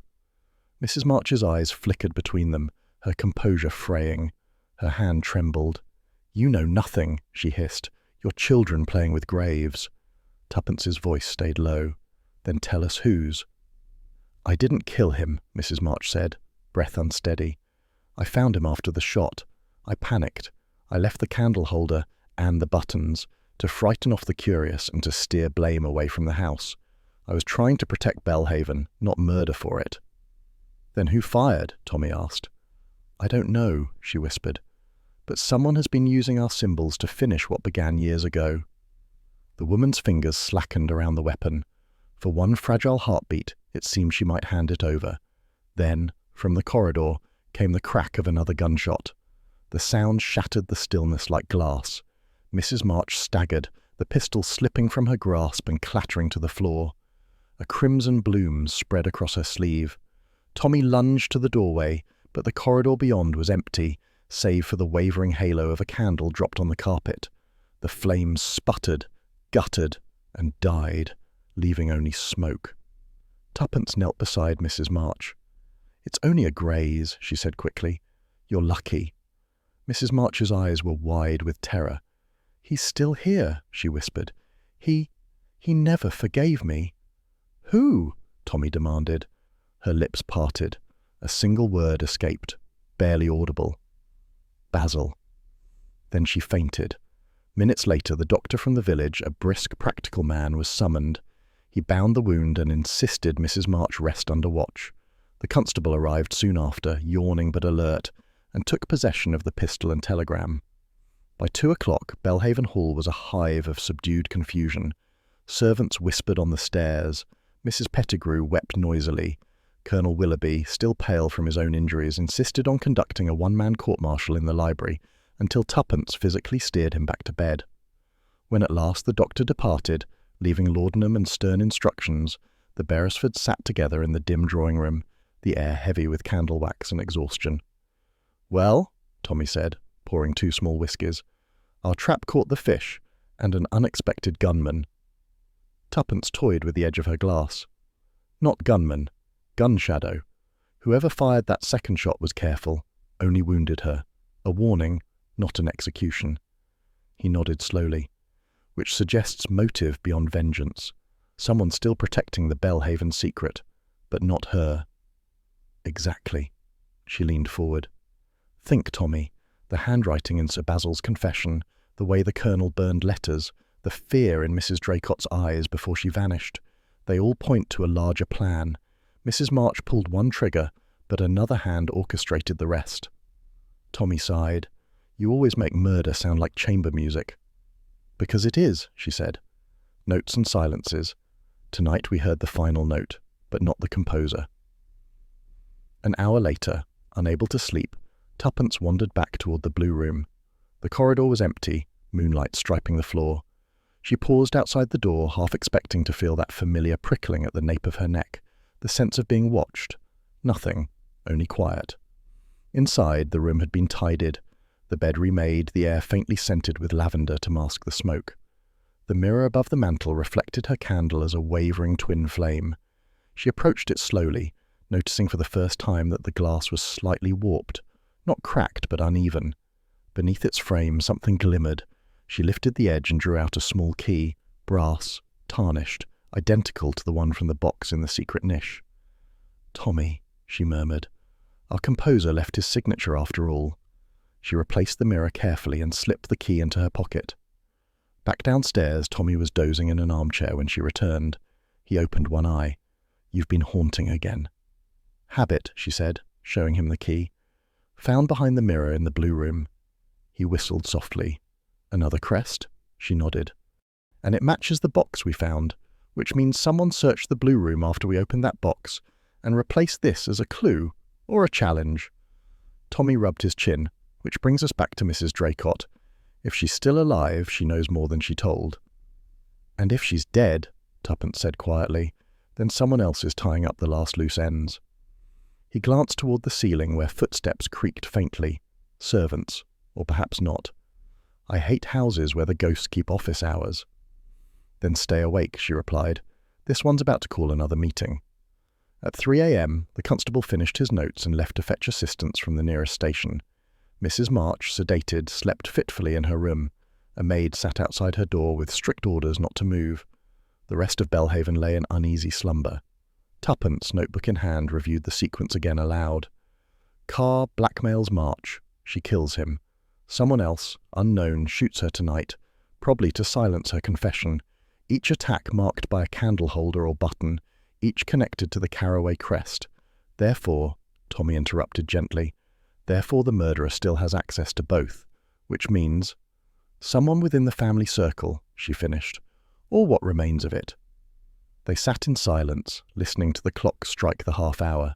Mrs. March's eyes flickered between them, her composure fraying. Her hand trembled. "You know nothing," she hissed. "Your children playing with graves." Tuppence's voice stayed low. "Then tell us whose." "I didn't kill him," Mrs. March said, breath unsteady. "I found him after the shot. I panicked. I left the candle holder and the buttons to frighten off the curious and to steer blame away from the house. I was trying to protect Belhaven, not murder for it." "Then who fired?" Tommy asked. "I don't know," she whispered. "But someone has been using our symbols to finish what began years ago." The woman's fingers slackened around the weapon. For one fragile heartbeat, it seemed she might hand it over. Then, from the corridor, came the crack of another gunshot. The sound shattered the stillness like glass. Mrs. March staggered, the pistol slipping from her grasp and clattering to the floor. A crimson bloom spread across her sleeve. Tommy lunged to the doorway, but the corridor beyond was empty, save for the wavering halo of a candle dropped on the carpet. The flames sputtered, guttered, and died, leaving only smoke. Tuppence knelt beside Mrs. March. "It's only a graze," she said quickly. "You're lucky." Mrs. March's eyes were wide with terror. "He's still here," she whispered. He never forgave me." "Who?" Tommy demanded. Her lips parted. A single word escaped, barely audible. "Basil." Then she fainted. Minutes later, the doctor from the village, a brisk, practical man, was summoned. He bound the wound and insisted Mrs. March rest under watch. The constable arrived soon after, yawning but alert, and took possession of the pistol and telegram. By 2:00, Belhaven Hall was a hive of subdued confusion. Servants whispered on the stairs. Mrs. Pettigrew wept noisily. Colonel Willoughby, still pale from his own injuries, insisted on conducting a one-man court-martial in the library until Tuppence physically steered him back to bed. When at last the doctor departed, leaving laudanum and stern instructions, the Beresfords sat together in the dim drawing-room, the air heavy with candle wax and exhaustion. "Well," Tommy said, pouring 2 small whiskies, "our trap caught the fish, and an unexpected gunman." Tuppence toyed with the edge of her glass. "Not gunman. Gun shadow. Whoever fired that second shot was careful, only wounded her. A warning, not an execution." He nodded slowly. "Which suggests motive beyond vengeance. Someone still protecting the Belhaven secret, but not her." "Exactly." She leaned forward. "Think, Tommy. The handwriting in Sir Basil's confession, the way the Colonel burned letters, the fear in Mrs. Draycott's eyes before she vanished. They all point to a larger plan. Mrs. March pulled one trigger, but another hand orchestrated the rest." Tommy sighed. "You always make murder sound like chamber music." "Because it is," she said. Notes and silences. Tonight we heard the final note, but not the composer. An hour later, unable to sleep, Tuppence wandered back toward the blue room. The corridor was empty, moonlight striping the floor. She paused outside the door, half expecting to feel that familiar prickling at the nape of her neck, the sense of being watched. Nothing, only quiet. Inside, the room had been tidied, the bed remade, the air faintly scented with lavender to mask the smoke. The mirror above the mantel reflected her candle as a wavering twin flame. She approached it slowly, noticing for the first time that the glass was slightly warped, not cracked but uneven. Beneath its frame something glimmered. She lifted the edge and drew out a small key, brass, tarnished, identical to the one from the box in the secret niche. "Tommy," she murmured. "Our composer left his signature after all." She replaced the mirror carefully and slipped the key into her pocket. Back downstairs, Tommy was dozing in an armchair when she returned. He opened one eye. "You've been haunting again." "Habit," she said, showing him the key. "Found behind the mirror in the blue room." He whistled softly. "Another crest?" She nodded. "And it matches the box we found, which means someone searched the blue room after we opened that box and replaced this as a clue or a challenge." Tommy rubbed his chin, which brings us back to Mrs. Draycott. If she's still alive, she knows more than she told. "And if she's dead," Tuppence said quietly, "then someone else is tying up the last loose ends." He glanced toward the ceiling where footsteps creaked faintly. Servants, or perhaps not. "I hate houses where the ghosts keep office hours." "Then stay awake," she replied. "This one's about to call another meeting." At 3 a.m., the constable finished his notes and left to fetch assistance from the nearest station. Mrs. March, sedated, slept fitfully in her room. A maid sat outside her door with strict orders not to move. The rest of Belhaven lay in uneasy slumber. Tuppence, notebook in hand, reviewed the sequence again aloud. Carr blackmails March. She kills him. Someone else, unknown, shoots her tonight, probably to silence her confession. Each attack marked by a candle holder or button, each connected to the Caraway crest. Therefore, Tommy interrupted gently, therefore the murderer still has access to both, which means someone within the family circle, she finished, or what remains of it. They sat in silence, listening to the clock strike the half-hour.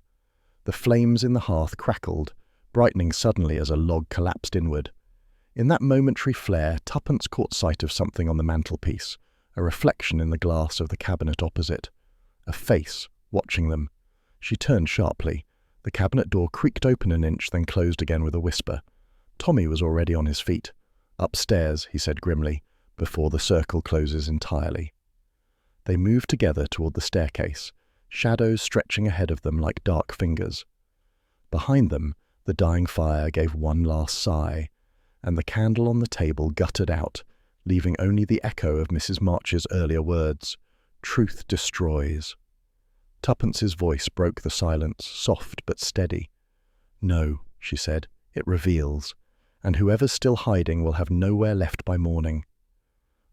The flames in the hearth crackled, brightening suddenly as a log collapsed inward. In that momentary flare, Tuppence caught sight of something on the mantelpiece, a reflection in the glass of the cabinet opposite. A face, watching them. She turned sharply. The cabinet door creaked open an inch, then closed again with a whisper. Tommy was already on his feet. "Upstairs," he said grimly, "before the circle closes entirely." They moved together toward the staircase, shadows stretching ahead of them like dark fingers. Behind them, the dying fire gave one last sigh, and the candle on the table guttered out, leaving only the echo of Mrs. March's earlier words, "Truth destroys." Tuppence's voice broke the silence, soft but steady. "No," she said, "it reveals, and whoever's still hiding will have nowhere left by morning."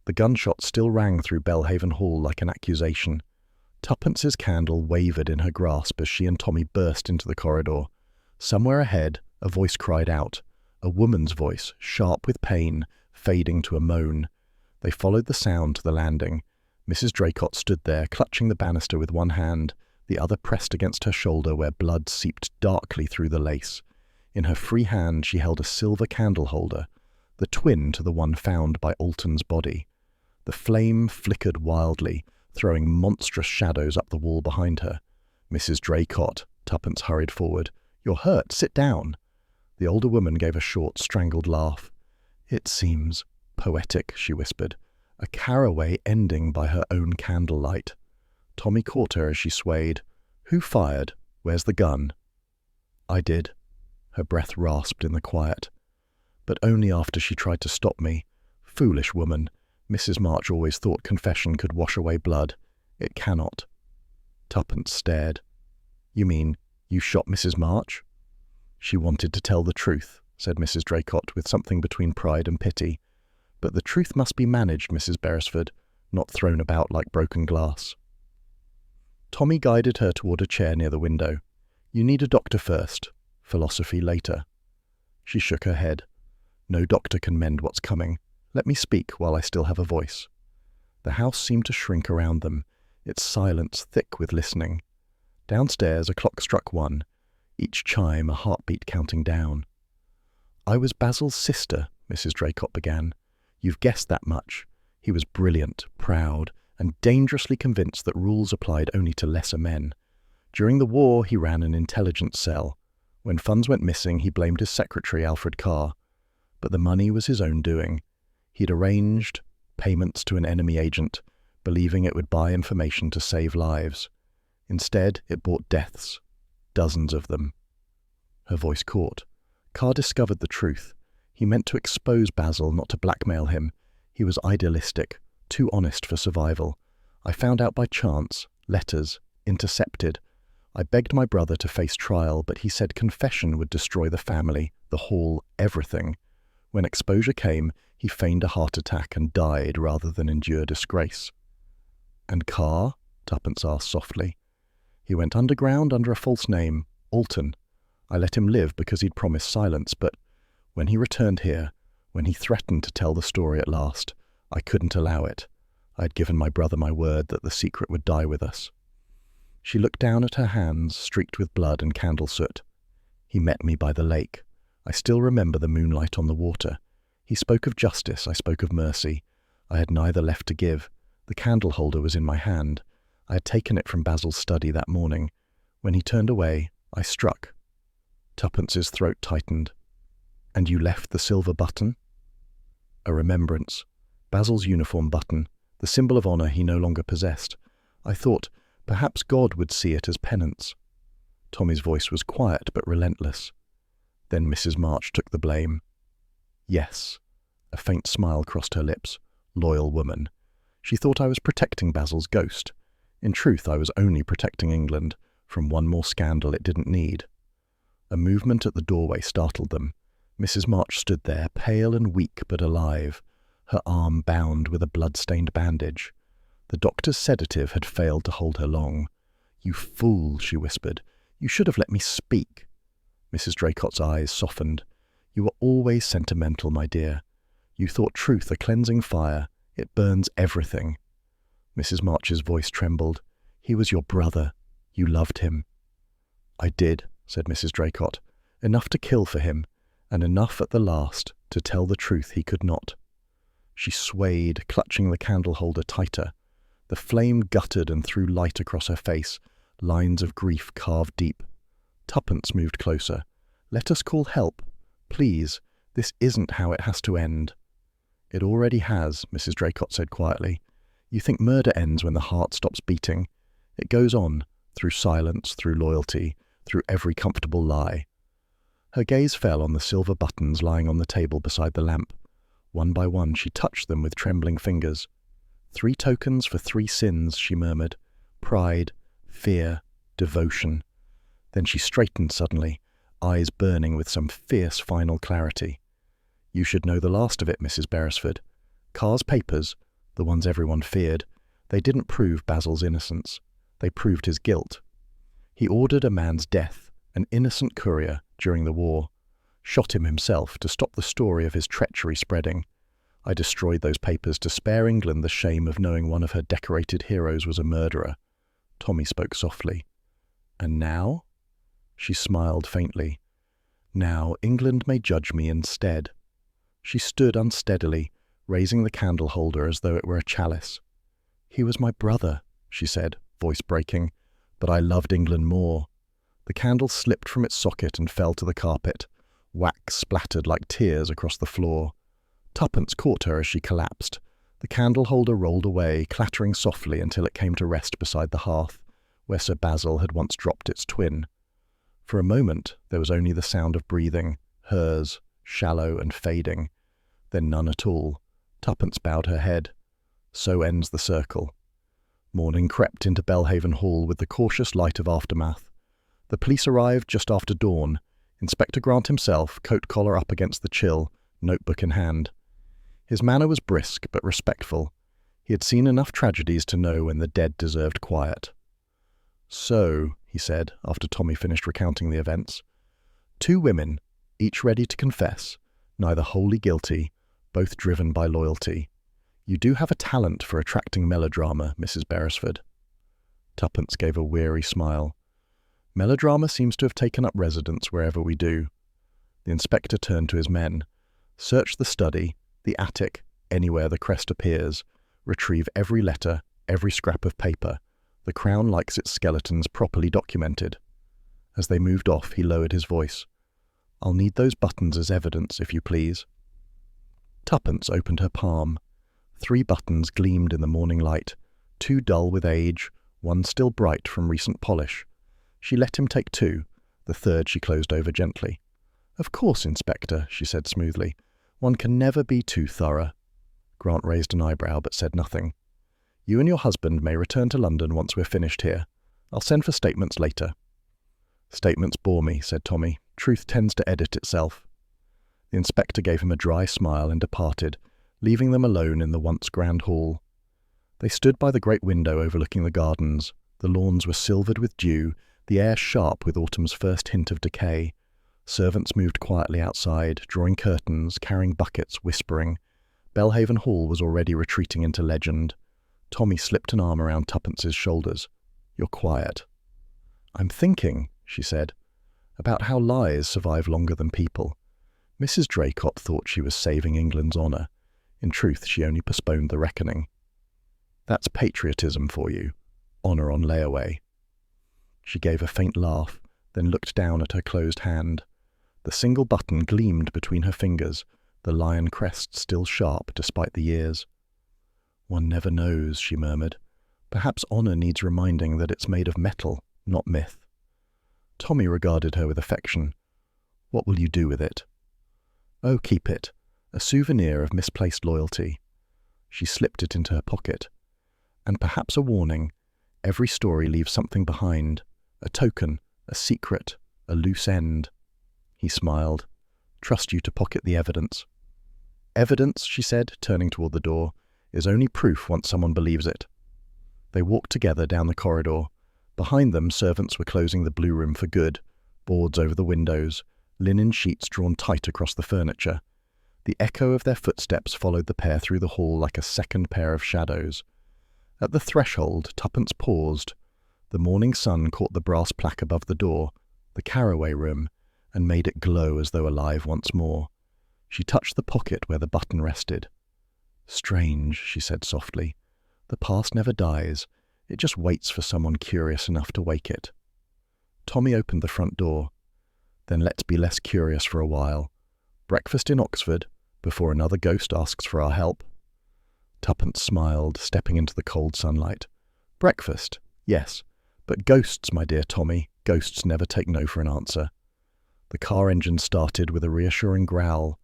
The gunshot still rang through Belhaven Hall like an accusation. Tuppence's candle wavered in her grasp as she and Tommy burst into the corridor. Somewhere ahead, a voice cried out, a woman's voice, sharp with pain, fading to a moan. They followed the sound to the landing. Mrs. Draycott stood there, clutching the banister with one hand, the other pressed against her shoulder where blood seeped darkly through the lace. In her free hand she held a silver candle holder, the twin to the one found by Alton's body. The flame flickered wildly, throwing monstrous shadows up the wall behind her. "Mrs. Draycott," Tuppence hurried forward. "You're hurt. Sit down." The older woman gave a short, strangled laugh. "It seems poetic," she whispered. "A Caraway ending by her own candlelight." Tommy caught her as she swayed. "Who fired? Where's the gun?" "I did." Her breath rasped in the quiet. "But only after she tried to stop me. Foolish woman. Mrs. March always thought confession could wash away blood. It cannot." Tuppence stared. "You mean you shot Mrs. March?" "She wanted to tell the truth," said Mrs. Draycott with something between pride and pity. "But the truth must be managed, Mrs. Beresford, not thrown about like broken glass." Tommy guided her toward a chair near the window. "You need a doctor first. Philosophy later." She shook her head. "No doctor can mend what's coming. Let me speak while I still have a voice." The house seemed to shrink around them, its silence thick with listening. Downstairs a clock struck 1, each chime a heartbeat counting down. "I was Basil's sister," Mrs. Draycott began. "You've guessed that much. He was brilliant, proud, and dangerously convinced that rules applied only to lesser men. During the war he ran an intelligence cell. When funds went missing he blamed his secretary, Alfred Carr. But the money was his own doing. He'd arranged payments to an enemy agent, believing it would buy information to save lives. Instead, it bought deaths. Dozens of them." Her voice caught. "Carr discovered the truth. He meant to expose Basil, not to blackmail him. He was idealistic, too honest for survival. I found out by chance, letters, intercepted. I begged my brother to face trial, but he said confession would destroy the family, the hall, everything. When exposure came, he feigned a heart attack and died rather than endure disgrace. "And Carr?" Tuppence asked softly. "He went underground under a false name, Alton. I let him live because he'd promised silence, but when he returned here, when he threatened to tell the story at last, I couldn't allow it. I had given my brother my word that the secret would die with us." She looked down at her hands, streaked with blood and candle soot. "He met me by the lake. I still remember the moonlight on the water. He spoke of justice, I spoke of mercy. I had neither left to give. The candle holder was in my hand. I had taken it from Basil's study that morning. When he turned away, I struck." Tuppence's throat tightened. "And you left the silver button?" "A remembrance. Basil's uniform button, the symbol of honour he no longer possessed. I thought perhaps God would see it as penance." Tommy's voice was quiet but relentless. Then Mrs. March took the blame. "Yes." A faint smile crossed her lips. "Loyal woman. She thought I was protecting Basil's ghost. In truth, I was only protecting England from one more scandal it didn't need." A movement at the doorway startled them. Mrs. March stood there, pale and weak but alive, her arm bound with a blood-stained bandage. The doctor's sedative had failed to hold her long. "You fool," she whispered. "You should have let me speak." Mrs. Draycott's eyes softened. "You were always sentimental, my dear. You thought truth a cleansing fire. It burns everything." Mrs. March's voice trembled. "He was your brother. You loved him." "I did," said Mrs. Draycott. "Enough to kill for him, and enough at the last to tell the truth he could not." She swayed, clutching the candle holder tighter. The flame guttered and threw light across her face, lines of grief carved deep. Tuppence moved closer. "Let us call help. Please, this isn't how it has to end." "It already has," Mrs. Draycott said quietly. "You think murder ends when the heart stops beating. It goes on, through silence, through loyalty, through every comfortable lie." Her gaze fell on the silver buttons lying on the table beside the lamp. One by one she touched them with trembling fingers. "3 tokens for 3 sins," she murmured. "Pride, fear, devotion." Then she straightened suddenly, eyes burning with some fierce final clarity. "You should know the last of it, Mrs. Beresford. Carr's papers, the ones everyone feared, they didn't prove Basil's innocence. They proved his guilt. He ordered a man's death, an innocent courier, during the war. Shot him himself to stop the story of his treachery spreading. I destroyed those papers to spare England the shame of knowing one of her decorated heroes was a murderer." Tommy spoke softly. "And now?" She smiled faintly. "Now England may judge me instead." She stood unsteadily, raising the candle holder as though it were a chalice. "He was my brother," she said, voice breaking, "but I loved England more." The candle slipped from its socket and fell to the carpet. Wax splattered like tears across the floor. Tuppence caught her as she collapsed. The candle holder rolled away, clattering softly until it came to rest beside the hearth, where Sir Basil had once dropped its twin. For a moment there was only the sound of breathing, hers, shallow and fading. Then none at all. Tuppence bowed her head. So ends the circle. Morning crept into Belhaven Hall with the cautious light of aftermath. The police arrived just after dawn. Inspector Grant himself, coat collar up against the chill, notebook in hand. His manner was brisk but respectful. He had seen enough tragedies to know when the dead deserved quiet. "So," he said, after Tommy finished recounting the events, 2 women, each ready to confess, neither wholly guilty, both driven by loyalty. You do have a talent for attracting melodrama, Mrs. Beresford." Tuppence gave a weary smile. "Melodrama seems to have taken up residence wherever we do." The inspector turned to his men. "Search the study, the attic, anywhere the crest appears. Retrieve every letter, every scrap of paper. The Crown likes its skeletons properly documented." As they moved off, he lowered his voice. "I'll need those buttons as evidence, if you please." Tuppence opened her palm. 3 buttons gleamed in the morning light, 2 dull with age, 1 still bright from recent polish. She let him take 2, the 3rd she closed over gently. "Of course, Inspector," she said smoothly. "One can never be too thorough." Grant raised an eyebrow but said nothing. "You and your husband may return to London once we're finished here. I'll send for statements later." "Statements bore me," said Tommy. "Truth tends to edit itself." The inspector gave him a dry smile and departed, leaving them alone in the once grand hall. They stood by the great window overlooking the gardens. The lawns were silvered with dew, the air sharp with autumn's first hint of decay. Servants moved quietly outside, drawing curtains, carrying buckets, whispering. Belhaven Hall was already retreating into legend. Tommy slipped an arm around Tuppence's shoulders. "You're quiet." "I'm thinking," she said, "about how lies survive longer than people." Mrs. Draycott thought she was saving England's honour. In truth, she only postponed the reckoning. "That's patriotism for you. Honour on layaway." She gave a faint laugh, then looked down at her closed hand. The single button gleamed between her fingers, the lion crest still sharp despite the years. "One never knows," she murmured. "Perhaps honour needs reminding that it's made of metal, not myth." Tommy regarded her with affection. "What will you do with it?" "Oh, keep it. A souvenir of misplaced loyalty." She slipped it into her pocket. "And perhaps a warning. Every story leaves something behind. A token, a secret, a loose end." He smiled. "Trust you to pocket the evidence." "Evidence," she said, turning toward the door, "is only proof once someone believes it." They walked together down the corridor. Behind them, servants were closing the blue room for good, boards over the windows, linen sheets drawn tight across the furniture. The echo of their footsteps followed the pair through the hall like a second pair of shadows. At the threshold, Tuppence paused. The morning sun caught the brass plaque above the door, the Caraway Room, and made it glow as though alive once more. She touched the pocket where the button rested. "Strange," she said softly. "The past never dies. It just waits for someone curious enough to wake it." Tommy opened the front door. "Then let's be less curious for a while. Breakfast in Oxford, before another ghost asks for our help." Tuppence smiled, stepping into the cold sunlight. "Breakfast, yes, but ghosts, my dear Tommy, ghosts never take no for an answer." The car engine started with a reassuring growl.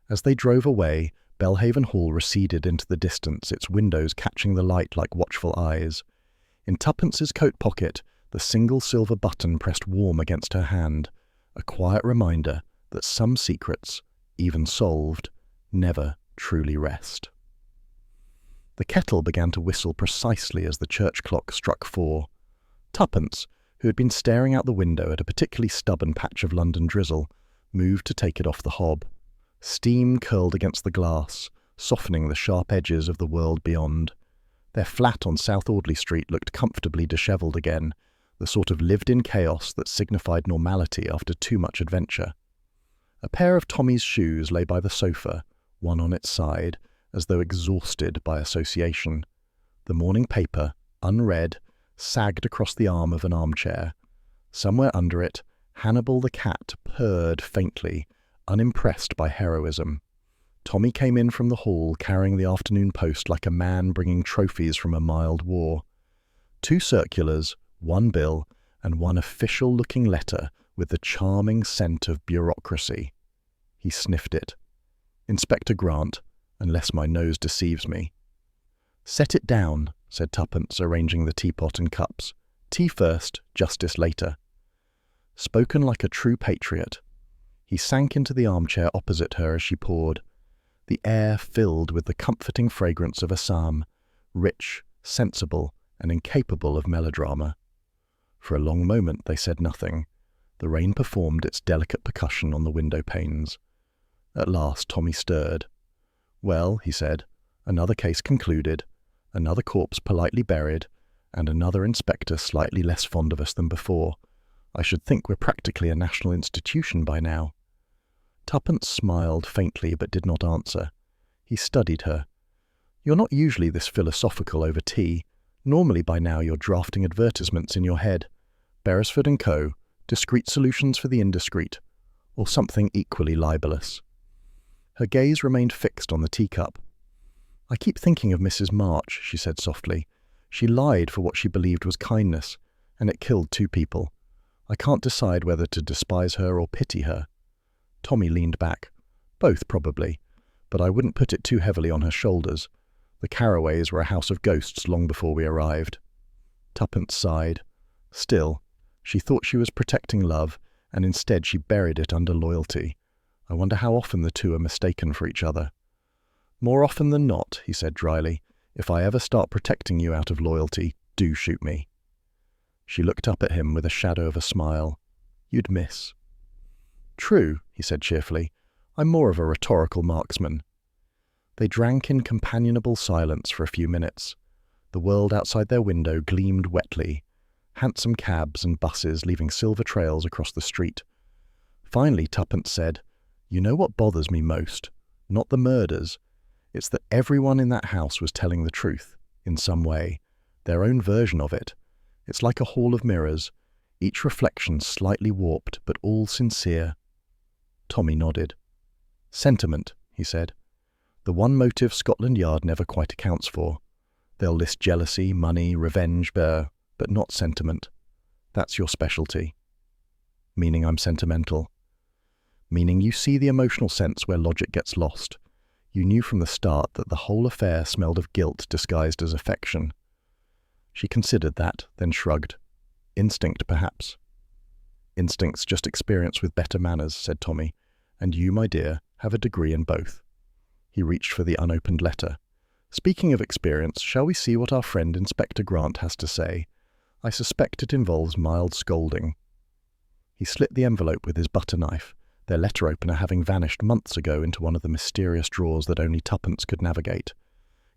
As they drove away, Belhaven Hall receded into the distance, its windows catching the light like watchful eyes. In Tuppence's coat pocket, the single silver button pressed warm against her hand, a quiet reminder that some secrets, even solved, never truly rest. The kettle began to whistle precisely as the church clock struck 4. Tuppence, who had been staring out the window at a particularly stubborn patch of London drizzle, moved to take it off the hob. Steam curled against the glass, softening the sharp edges of the world beyond. Their flat on South Audley Street looked comfortably dishevelled again, the sort of lived-in chaos that signified normality after too much adventure. A pair of Tommy's shoes lay by the sofa, one on its side, as though exhausted by association. The morning paper, unread, sagged across the arm of an armchair. Somewhere under it, Hannibal the cat purred faintly, unimpressed by heroism. Tommy came in from the hall carrying the afternoon post like a man bringing trophies from a mild war. 2 circulars, 1 bill, and 1 official-looking letter with the charming scent of bureaucracy. He sniffed it. "Inspector Grant, unless my nose deceives me." "Set it down," said Tuppence, arranging the teapot and cups. "Tea first, justice later." Spoken like a true patriot. He sank into the armchair opposite her as she poured. The air filled with the comforting fragrance of Assam, rich, sensible, and incapable of melodrama. For a long moment they said nothing. The rain performed its delicate percussion on the window panes. At last Tommy stirred. "Well," he said, "another case concluded, another corpse politely buried, and another inspector slightly less fond of us than before. I should think we're practically a national institution by now." Tuppence smiled faintly but did not answer. He studied her. "You're not usually this philosophical over tea. Normally by now you're drafting advertisements in your head. Beresford & Co., discreet solutions for the indiscreet, or something equally libelous." Her gaze remained fixed on the teacup. "I keep thinking of Mrs. March," she said softly. "She lied for what she believed was kindness, and it killed 2 people. I can't decide whether to despise her or pity her." Tommy leaned back. "Both, probably, but I wouldn't put it too heavily on her shoulders. The Caraways were a house of ghosts long before we arrived." Tuppence sighed. Still, she thought she was protecting love, and instead she buried it under loyalty. I wonder how often the two are mistaken for each other. More often than not, he said dryly. If I ever start protecting you out of loyalty, do shoot me. She looked up at him with a shadow of a smile. You'd miss. True, he said cheerfully. I'm more of a rhetorical marksman. They drank in companionable silence for a few minutes. The world outside their window gleamed wetly, hansom cabs and buses leaving silver trails across the street. Finally, Tuppence said, You know what bothers me most? Not the murders. It's that everyone in that house was telling the truth, in some way, their own version of it. It's like a hall of mirrors, each reflection slightly warped, but all sincere. Tommy nodded. Sentiment, he said. The one motive Scotland Yard never quite accounts for. They'll list jealousy, money, revenge, but not sentiment. That's your specialty. Meaning I'm sentimental. Meaning you see the emotional sense where logic gets lost. You knew from the start that the whole affair smelled of guilt disguised as affection. She considered that, then shrugged. Instinct, perhaps. Instinct's just experience with better manners, said Tommy, and you, my dear, have a degree in both. He reached for the unopened letter. Speaking of experience, shall we see what our friend Inspector Grant has to say? I suspect it involves mild scolding. He slit the envelope with his butter knife, their letter opener having vanished months ago into one of the mysterious drawers that only Tuppence could navigate.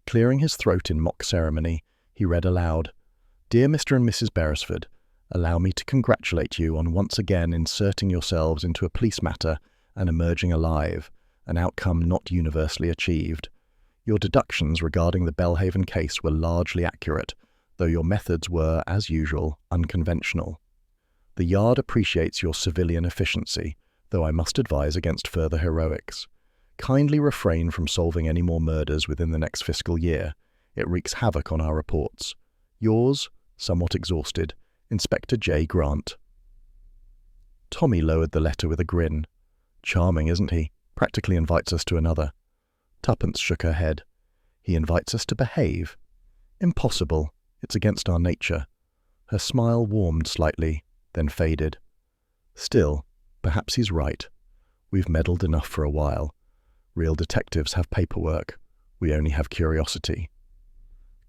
Clearing his throat in mock ceremony, he read aloud, Dear Mr. and Mrs. Beresford, allow me to congratulate you on once again inserting yourselves into a police matter and emerging alive, an outcome not universally achieved. Your deductions regarding the Belhaven case were largely accurate, though your methods were, as usual, unconventional. The Yard appreciates your civilian efficiency, though I must advise against further heroics. Kindly refrain from solving any more murders within the next fiscal year. It wreaks havoc on our reports. Yours, somewhat exhausted, Inspector J. Grant. Tommy lowered the letter with a grin. Charming, isn't he? Practically invites us to another. Tuppence shook her head. He invites us to behave. Impossible. It's against our nature. Her smile warmed slightly, then faded. Still, perhaps he's right. We've meddled enough for a while. Real detectives have paperwork. We only have curiosity.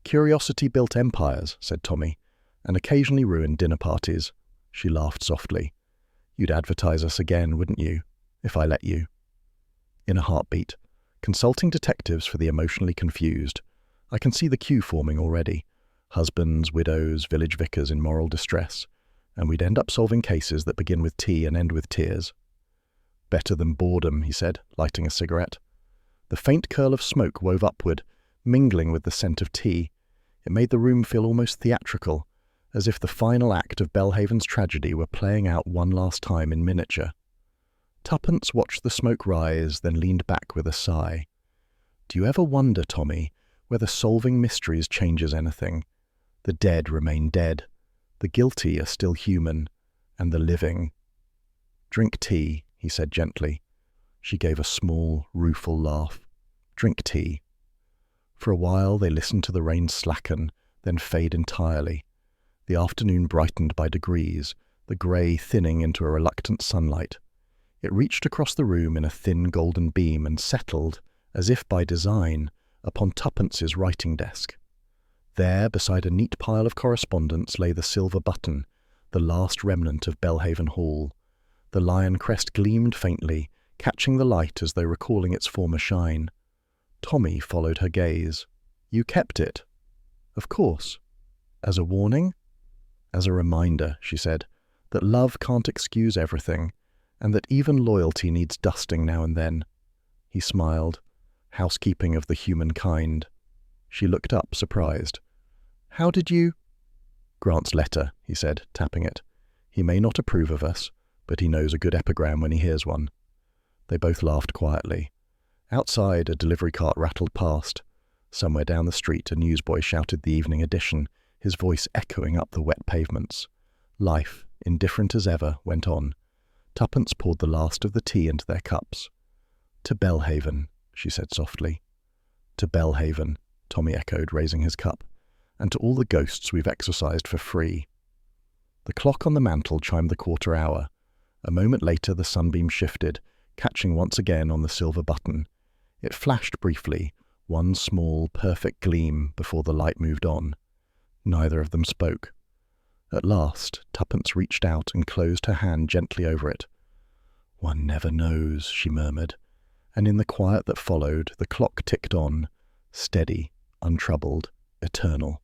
Curiosity built empires, said Tommy, and occasionally ruined dinner parties. She laughed softly. You'd advertise us again, wouldn't you, if I let you? In a heartbeat. Consulting detectives for the emotionally confused. I can see the queue forming already. Husbands, widows, village vicars in moral distress. And we'd end up solving cases that begin with T and end with tears. Better than boredom, he said, lighting a cigarette. The faint curl of smoke wove upward, mingling with the scent of tea. It made the room feel almost theatrical, as if the final act of Belhaven's tragedy were playing out one last time in miniature. Tuppence watched the smoke rise, then leaned back with a sigh. Do you ever wonder, Tommy, whether solving mysteries changes anything? The dead remain dead. The guilty are still human, and the living. Drink tea, he said gently. She gave a small, rueful laugh. Drink tea. For a while they listened to the rain slacken, then fade entirely. The afternoon brightened by degrees, the grey thinning into a reluctant sunlight. It reached across the room in a thin golden beam and settled, as if by design, upon Tuppence's writing desk. There, beside a neat pile of correspondence, lay the silver button, the last remnant of Belhaven Hall. The lion crest gleamed faintly, catching the light as though recalling its former shine. Tommy followed her gaze. You kept it? Of course. As a warning? As a reminder, she said, that love can't excuse everything, and that even loyalty needs dusting now and then. He smiled. Housekeeping of the human kind. She looked up, surprised. How did you— Grant's letter, he said, tapping it. He may not approve of us, but he knows a good epigram when he hears one. They both laughed quietly. Outside, a delivery cart rattled past. Somewhere down the street, a newsboy shouted the evening edition, his voice echoing up the wet pavements. Life, indifferent as ever, went on. Tuppence poured the last of the tea into their cups. To Belhaven, she said softly. To Belhaven, Tommy echoed, raising his cup. And to all the ghosts we've exorcised for free. The clock on the mantel chimed the quarter hour. A moment later the sunbeam shifted, catching once again on the silver button. It flashed briefly, one small, perfect gleam before the light moved on. Neither of them spoke. At last, Tuppence reached out and closed her hand gently over it. "One never knows," she murmured, and in the quiet that followed, the clock ticked on, steady, untroubled, eternal.